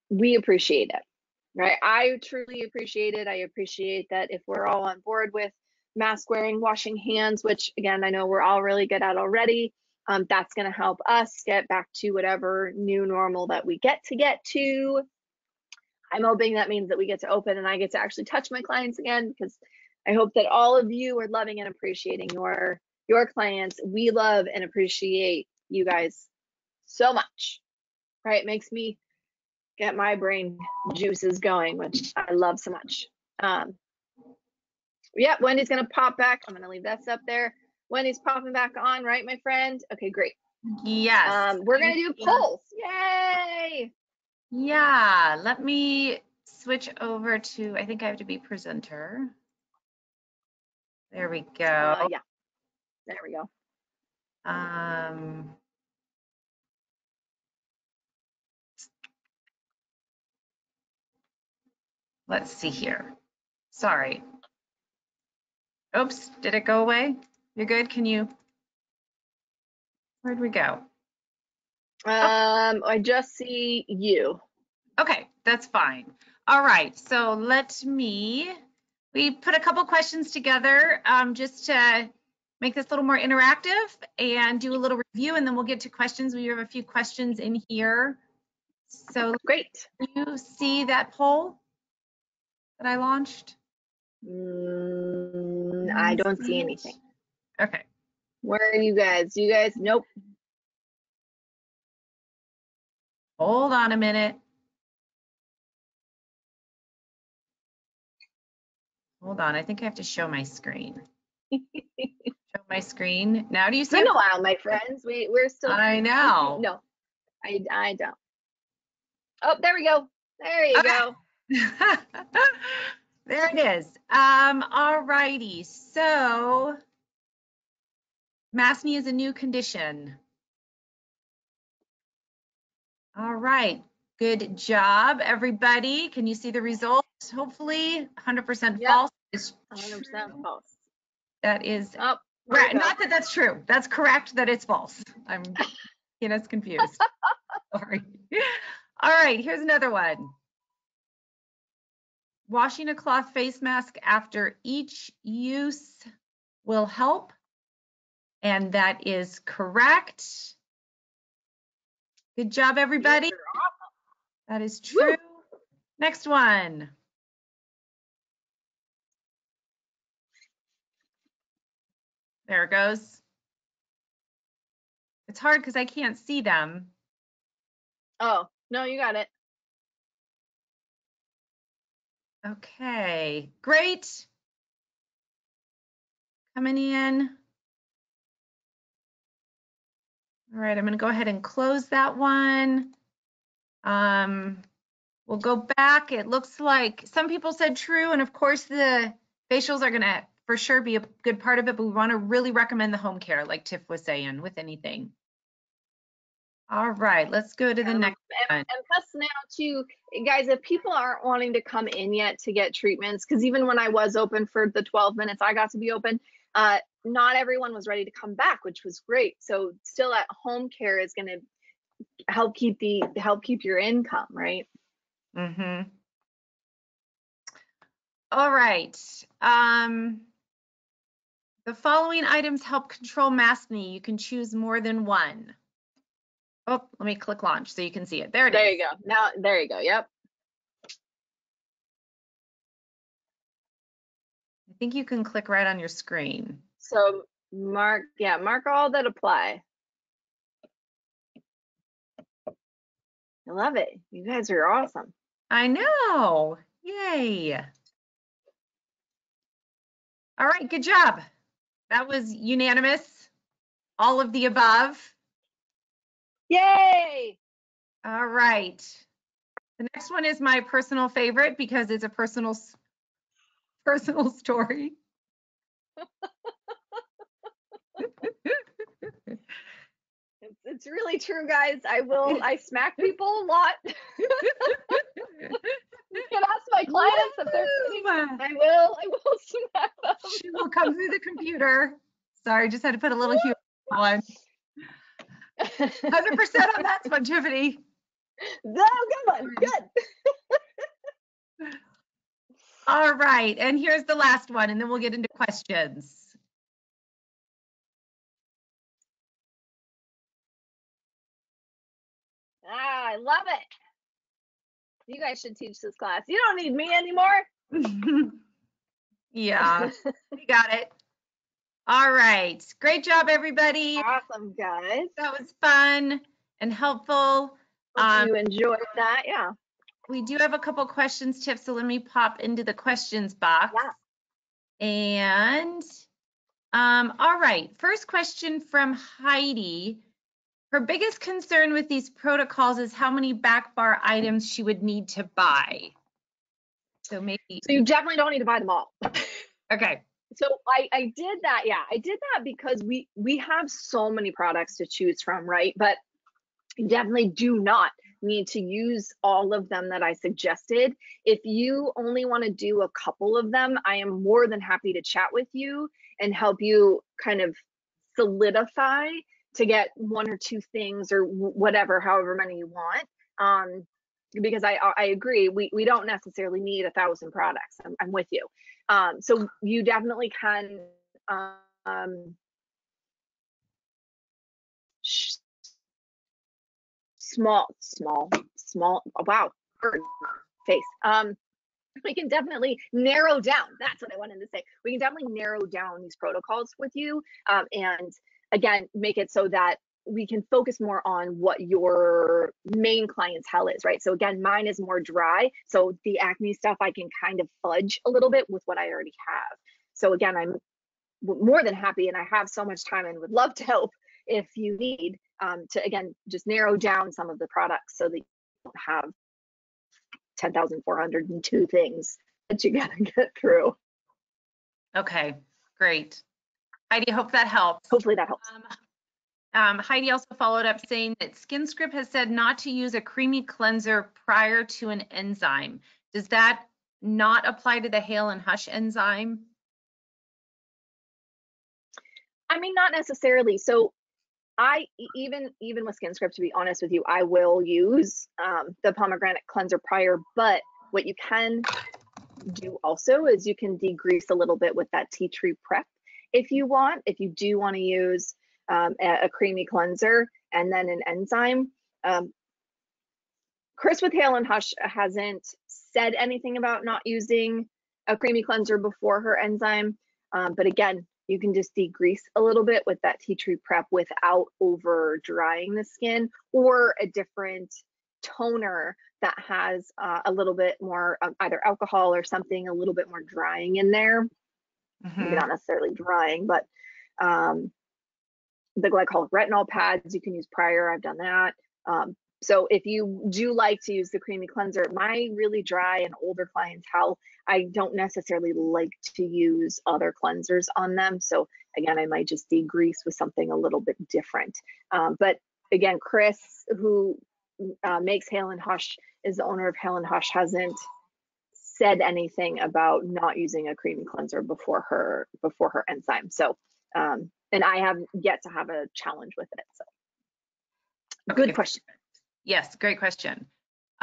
We appreciate it, right? I truly appreciate it. I appreciate that if we're all on board with mask wearing, washing hands, which again, I know we're all really good at already. That's going to help us get back to whatever new normal that we get to. I'm hoping that means that we get to open and I get to actually touch my clients again, because I hope that all of you are loving and appreciating your clients. We love and appreciate you guys so much, right? It makes me get my brain juices going, which I love so much. Yeah, Wendy's going to pop back. I'm going to leave that up there. Wendy's popping back on, right, my friend? Okay, great. Yes. We're going to do polls. Yay! Yeah, let me switch over to, I think I have to be presenter. There we go. Yeah, there we go. Let's see here. Sorry. Oops, did it go away? You're good? Can you? Where'd we go? I just see you. Okay, that's fine. All right, so we put a couple questions together just to make this a little more interactive and do a little review, and then we'll get to questions. We have a few questions in here. So great. Can you see that poll that I launched? I don't see anything. Okay. Where are you guys? You guys? Nope. Hold on a minute. Hold on, I think I have to show my screen. Show my screen. Now do you see? It's been a while, my friends. We're still. I know. No, I don't. Oh, there we go. There you go. There it is. All righty. So, maskne is a new condition. All right. Good job, everybody. Can you see the results? Hopefully, 100% Yep. false. 100% false. That is not that that's true. That's correct that it's false. I'm confused. Sorry. All right, here's another one. Washing a cloth face mask after each use will help. And that is correct. Good job, everybody. That is true. Woo. Next one. There it goes. It's hard because I can't see them. Oh, no, you got it. Okay, great. Coming in. All right, I'm going to go ahead and close that one. We'll go back. It looks like some people said true, and of course the facials are going to for sure be a good part of it, but we want to really recommend the home care, like Tiff was saying, with anything. All right, let's go to the next one. And plus now too, guys, if people aren't wanting to come in yet to get treatments, because even when I was open for the 12 minutes I got to be open, not everyone was ready to come back, which was great. So still at home care is going to help keep your income, right? Mm-hmm. All right. The following items help control maskne. You can choose more than one. Oh, let me click launch so you can see it. There it is. There you go. Now, there you go. Yep. I think you can click right on your screen. So Mark all that apply. I love it. You guys are awesome. I know. Yay. All right, good job. That was unanimous. All of the above. Yay! All right. The next one is my personal favorite because it's a personal story. It's really true, guys. I smack people a lot. You can ask my clients if they're kidding. I will smack them. She will come through the computer. Sorry, just had to put a little humor on. 100% on that one, Tiffany. No, good one. Good. All right, and here's the last one, and then we'll get into questions. I love it. You guys should teach this class. You don't need me anymore. Yeah, we got it. All right, great job, everybody. Awesome, guys. That was fun and helpful. Hope you enjoyed that. Yeah. We do have a couple questions, Tiff, so let me pop into the questions box. Yeah. And all right, first question from Heidi. Her biggest concern with these protocols is how many back bar items she would need to buy. So maybe. So you definitely don't need to buy them all. Okay. So I did that. Yeah, I did that because we have so many products to choose from, right? But you definitely do not need to use all of them that I suggested. If you only want to do a couple of them, I am more than happy to chat with you and help you kind of solidify to get one or two things or whatever, however many you want. Because I agree, we don't necessarily need 1,000 products. I'm with you. So you definitely can small, wow, face. We can definitely narrow down. That's what I wanted to say. We can definitely narrow down these protocols with you. And again, make it so that we can focus more on what your main clientele is, right? So again, mine is more dry. So the acne stuff, I can kind of fudge a little bit with what I already have. So again, I'm more than happy, and I have so much time and would love to help if you need to, again, just narrow down some of the products so that you don't have 10,402 things that you gotta get through. Okay, great. Heidi, hope that helps. Hopefully that helps. Heidi also followed up saying that Skinscript has said not to use a creamy cleanser prior to an enzyme. Does that not apply to the Hail and Hush enzyme? I mean, not necessarily. So I, even with Skinscript, to be honest with you, I will use the pomegranate cleanser prior, but what you can do also is you can degrease a little bit with that tea tree prep if you want. If you do want to use a creamy cleanser and then an enzyme. Chris with Hail and Hush hasn't said anything about not using a creamy cleanser before her enzyme, but again, you can just degrease a little bit with that tea tree prep without over drying the skin, or a different toner that has a little bit more either alcohol or something a little bit more drying in there. Maybe not necessarily drying, but the glycolic retinol pads you can use prior. I've done that. So if you do like to use the creamy cleanser, my really dry and older clientele, I don't necessarily like to use other cleansers on them. So again, I might just degrease with something a little bit different. But again, Chris, who makes Hail and Hush, is the owner of Hail and Hush, hasn't said anything about not using a creamy cleanser before her enzyme. So and I have yet to have a challenge with it. So okay. Good question. Yes, great question.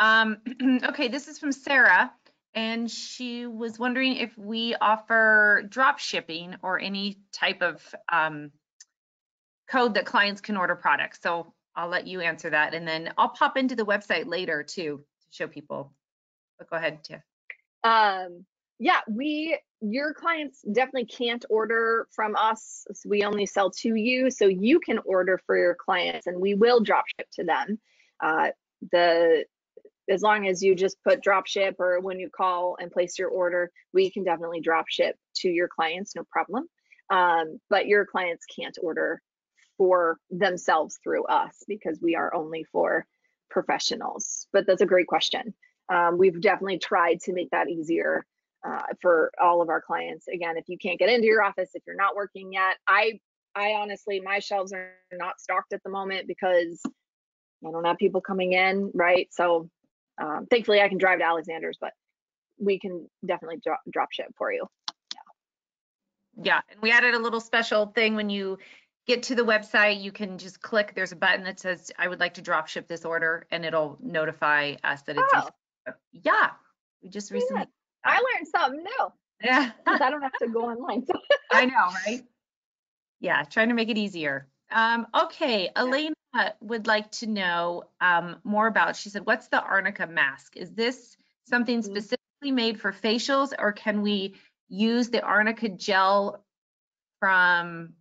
Okay, this is from Sarah, and she was wondering if we offer drop shipping or any type of code that clients can order products. So I'll let you answer that, and then I'll pop into the website later too to show people. But go ahead, Tiff. Yeah, your clients definitely can't order from us. We only sell to you, so you can order for your clients, and we will drop ship to them. The as long as you just put drop ship, or when you call and place your order, we can definitely drop ship to your clients, no problem. But your clients can't order for themselves through us because we are only for professionals. But that's a great question. We've definitely tried to make that easier for all of our clients. Again, if you can't get into your office, if you're not working yet, I honestly, my shelves are not stocked at the moment because I don't have people coming in, right? So thankfully I can drive to Alexander's, but we can definitely drop ship for you. Yeah, and we added a little special thing when you get to the website, you can just click, there's a button that says, I would like to drop ship this order, and it'll notify us that it's, yeah, we just recently. I learned something new. Yeah. Because I don't have to go online. I know, right? Yeah, trying to make it easier. Okay, Elena would like to know more about, she said, what's the arnica mask? Is this something specifically made for facials, or can we use the arnica gel from,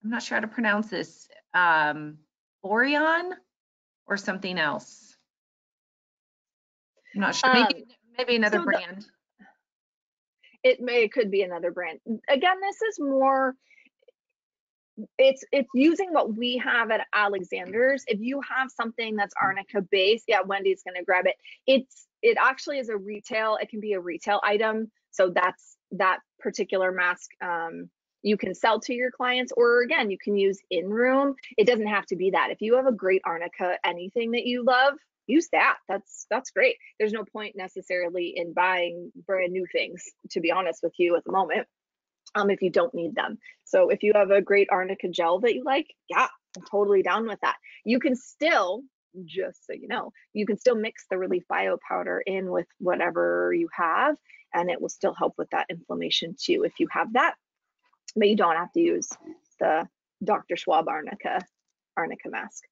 I'm not sure how to pronounce this, Orion or something else? I'm not sure, maybe another brand. It could be another brand. Again, this is more, it's using what we have at Alexander's. If you have something that's arnica based, yeah, Wendy's gonna grab it. It actually is a retail, it can be a retail item. So that's that particular mask you can sell to your clients, or again, you can use in room. It doesn't have to be that. If you have a great arnica, anything that you love, use that. That's great. There's no point necessarily in buying brand new things, to be honest with you, at the moment, if you don't need them. So if you have a great arnica gel that you like, yeah, I'm totally down with that. You can still, just so you know, you can still mix the Relief Bio powder in with whatever you have, and it will still help with that inflammation too if you have that. But you don't have to use the Dr. Schwab arnica mask.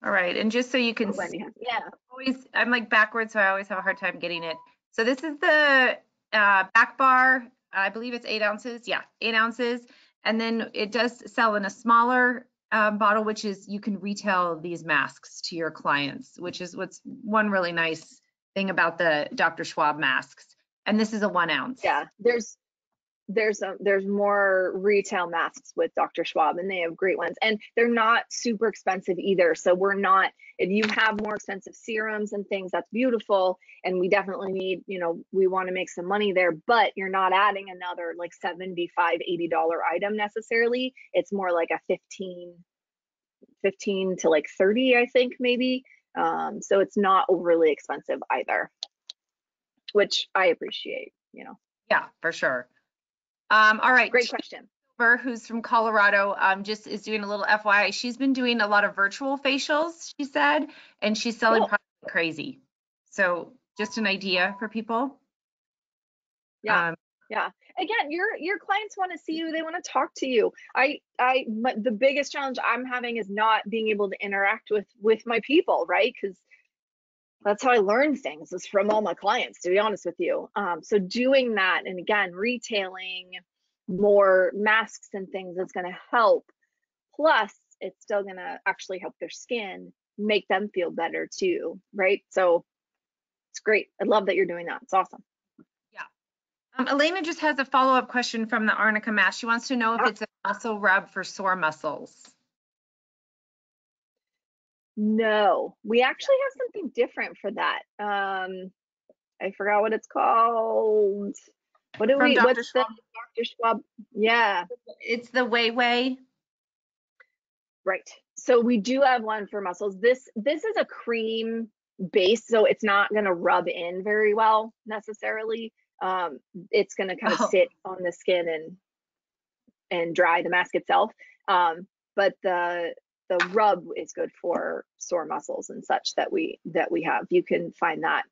All right, and just so you can see, yeah, I'm like backwards, so I always have a hard time getting it. So this is the back bar. I believe it's 8 ounces. Yeah, 8 ounces. And then it does sell in a smaller bottle, which is you can retail these masks to your clients, which is what's one really nice thing about the Dr. Schwab masks. And this is a 1 ounce. Yeah, there's more retail masks with Dr. Schwab, and they have great ones, and they're not super expensive either. So we're not, if you have more expensive serums and things, that's beautiful, and we definitely need, you know, we want to make some money there, but you're not adding another like $75, $80 item necessarily. It's more like a 15 to like 30, I think, maybe. So it's not overly expensive either, which I appreciate, you know. Yeah, for sure. All right. Great question. Who's from Colorado, just is doing a little FYI. She's been doing a lot of virtual facials, she said, and she's selling products like crazy. So just an idea for people. Yeah. Yeah. Again, your clients want to see you. They want to talk to you. The biggest challenge I'm having is not being able to interact with my people, right? Because that's how I learn things, is from all my clients, to be honest with you. So doing that, and again, retailing more masks and things is going to help. Plus, it's still going to actually help their skin, make them feel better too, right? So it's great. I love that you're doing that. It's awesome. Yeah. Elena just has a follow-up question from the arnica mask. She wants to know if it's a muscle rub for sore muscles. No, we actually have something different for that. I forgot what it's called. What do we? What's the Dr. Schwab? Yeah, it's the Way. Right. So we do have one for muscles. This is a cream base, so it's not going to rub in very well necessarily. It's going to kind of sit on the skin and dry the mask itself. But the rub is good for sore muscles and such that we have. You can find that.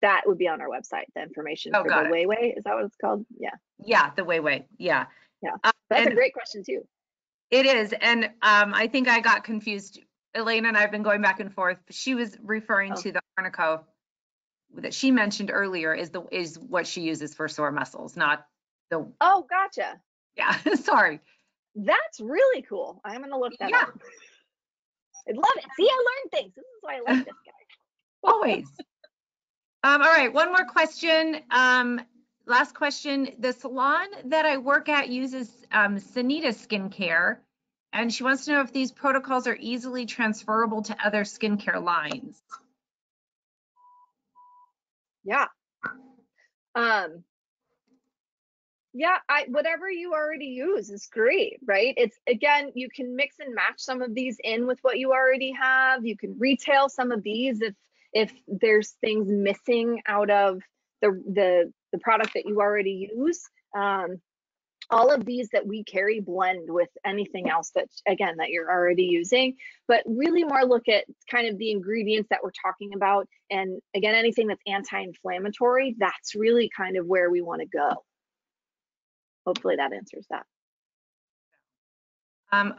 That would be on our website. The information for the Way. Is that what it's called? Yeah. Yeah, the Way. Yeah. Yeah. That's a great question too. It is, and I think I got confused. Elena and I have been going back and forth. She was referring to the arnica that she mentioned earlier is what she uses for sore muscles, not the. Oh, gotcha. Yeah, sorry. That's really cool. I'm gonna look that Yeah. up. I love it. See, I learned things. This is why I like this guy. Always. All right, one more question. Last question. The salon that I work at uses Sanita skincare, and she wants to know if these protocols are easily transferable to other skincare lines. Yeah. Yeah, whatever you already use is great, right? It's, again, you can mix and match some of these in with what you already have. You can retail some of these if there's things missing out of the product that you already use. All of these that we carry blend with anything else that, again, that you're already using, but really more look at kind of the ingredients that we're talking about. And again, anything that's anti-inflammatory, that's really kind of where we want to go. Hopefully that answers that.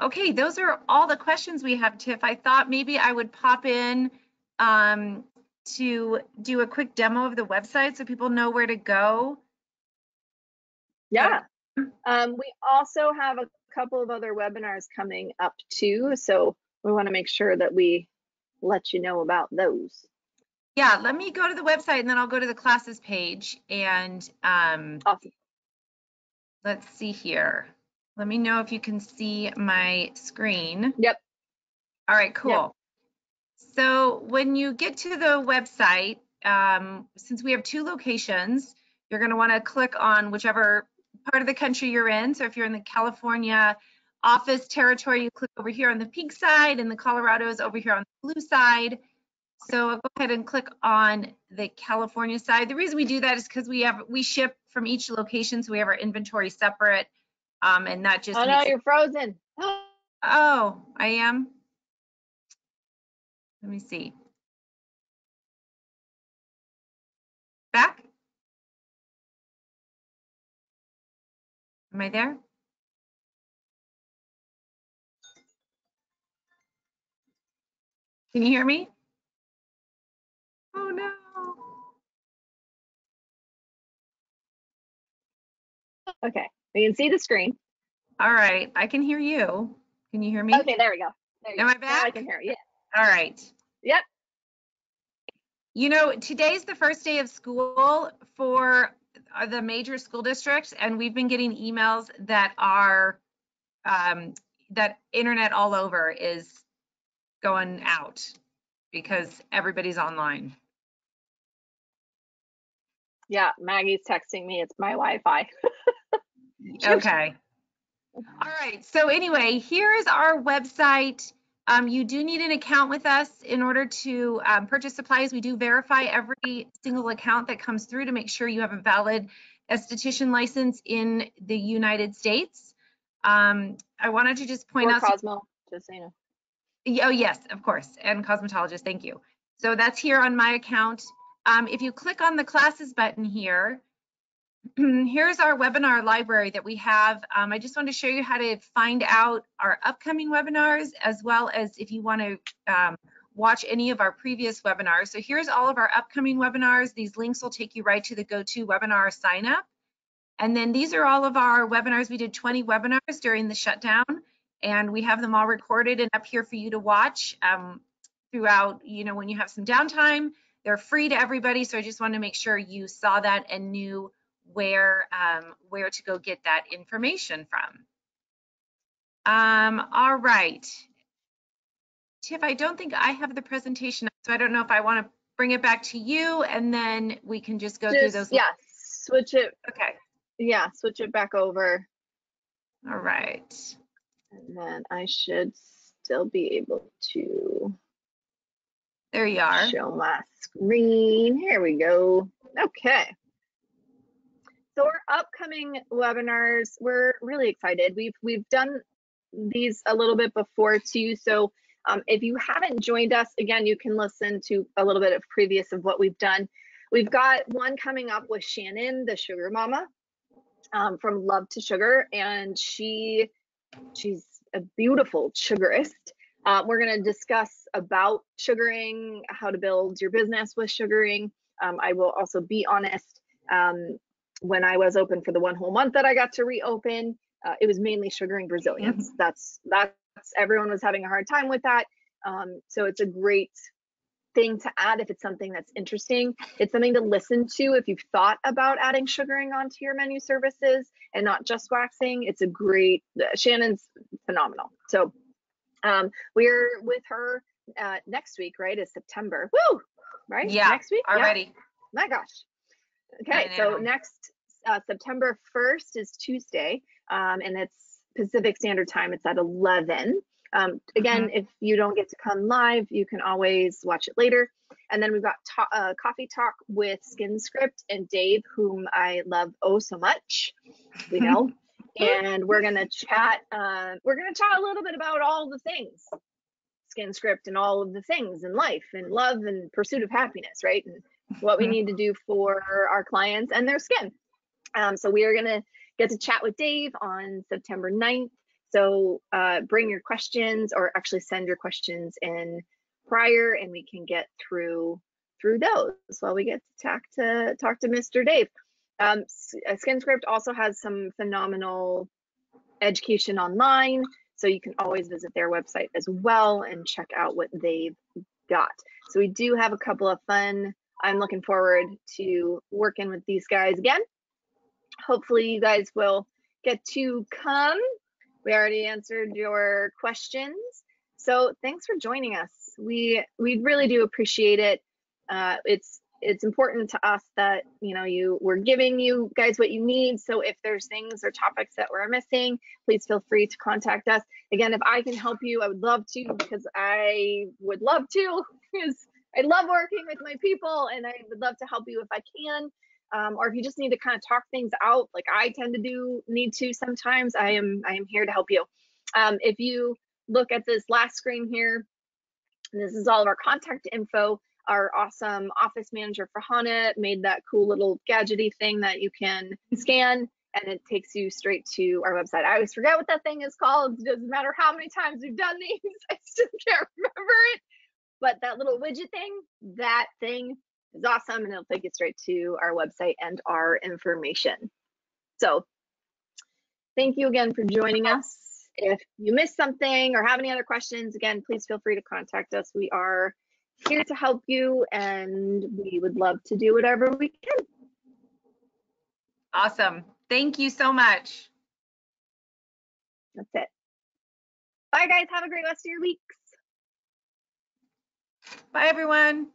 Okay, those are all the questions we have, Tiff. I thought maybe I would pop in to do a quick demo of the website so people know where to go. Yeah. We also have a couple of other webinars coming up too, so we want to make sure that we let you know about those. Yeah, let me go to the website and then I'll go to the classes page and Awesome. Let's see here. Let me know if you can see my screen. Yep. All right, cool. Yep. So when you get to the website, since we have 2 locations, you're going to want to click on whichever part of the country you're in. So if you're in the California office territory, you click over here on the pink side, and the Colorado is over here on the blue side. So I'll go ahead and click on the California side. The reason we do that is because we ship from each location, so we have our inventory separate, and that just. Oh no, you're frozen. Oh, I am. Let me see. Back? Am I there? Can you hear me? Oh no. Okay, we can see the screen. All right, I can hear you. Can you hear me? Okay, there we go. There you Am go. I back? Now I can hear you. Yeah. All right. Yep. You know, today's the first day of school for the major school districts, and we've been getting emails that are that internet all over is going out because everybody's online. Yeah, Maggie's texting me. It's my Wi-Fi. Okay. All right. So anyway, here is our website. You do need an account with us in order to purchase supplies. We do verify every single account that comes through to make sure you have a valid esthetician license in the United States. I wanted to just point or out. Cosmo, just so you know. Oh, yes, of course. And cosmetologist, thank you. So that's here on my account. If you click on the classes button here, here's our webinar library that we have. I just wanted to show you how to find out our upcoming webinars, as well as if you want to watch any of our previous webinars. So here's all of our upcoming webinars. These links will take you right to the GoToWebinar sign up. And then these are all of our webinars. We did 20 webinars during the shutdown, and we have them all recorded and up here for you to watch throughout, you know, when you have some downtime. They're free to everybody, so I just wanted to make sure you saw that and knew where to go get that information from. All right. Tiff, I don't think I have the presentation, so I don't know if I want to bring it back to you, and then we can just go through those. Yeah, switch it. Okay. Yeah, switch it back over. All right. And then I should still be able to. There you are. Show my screen. Here we go. Okay. So our upcoming webinars, we're really excited. We've done these a little bit before too. So if you haven't joined us, again, you can listen to a little bit of previous of what we've done. We've got one coming up with Shannon, the sugar mama, from Love to Sugar, and she's a beautiful sugarist. We're going to discuss about sugaring, how to build your business with sugaring. I will also be honest, when I was open for the 1 whole month that I got to reopen, it was mainly sugaring Brazilians. That's everyone was having a hard time with that. So it's a great thing to add if it's something that's interesting. It's something to listen to if you've thought about adding sugaring onto your menu services and not just waxing. It's a great, Shannon's phenomenal. So we're with her next week, right? Is September. Woo! Right? Yeah, next week? already. Yeah. My gosh. Okay, so next September 1st is Tuesday, and it's Pacific Standard Time. It's at 11. Again, if you don't get to come live, you can always watch it later. And then we've got coffee talk with Skinscript and Dave, whom I love oh so much. We know. And we're gonna chat. We're gonna chat a little bit about all the things, Skinscript, and all of the things in life and love and pursuit of happiness, right? And what we need to do for our clients and their skin. So we are gonna get to chat with Dave on September 9th. So bring your questions, or actually send your questions in prior, and we can get through those while we get to talk to Mr. Dave. Skinscript also has some phenomenal education online, so you can always visit their website as well and check out what they've got. So we do have a couple of fun. I'm looking forward to working with these guys again. Hopefully you guys will get to come. We already answered your questions. So thanks for joining us. We really do appreciate it. It's important to us that, you know, we're giving you guys what you need. So if there's things or topics that we're missing, please feel free to contact us. Again, if I can help you, I would love to, because I would love to, because I love working with my people, and I would love to help you if I can. Or if you just need to kind of talk things out, like I tend to need to sometimes, I am here to help you. If you look at this last screen here, this is all of our contact info. Our awesome office manager for Hana made that cool little gadgety thing that you can scan, and it takes you straight to our website. I always forget what that thing is called. It doesn't matter how many times we've done these, I still can't remember it. But that little widget thing, that thing is awesome, and it'll take you straight to our website and our information. So thank you again for joining us. If you missed something or have any other questions, again, please feel free to contact us. We are here to help you, and we would love to do whatever we can. Awesome. Thank you so much. That's it. Bye, guys. Have a great rest of your weeks. Bye, everyone.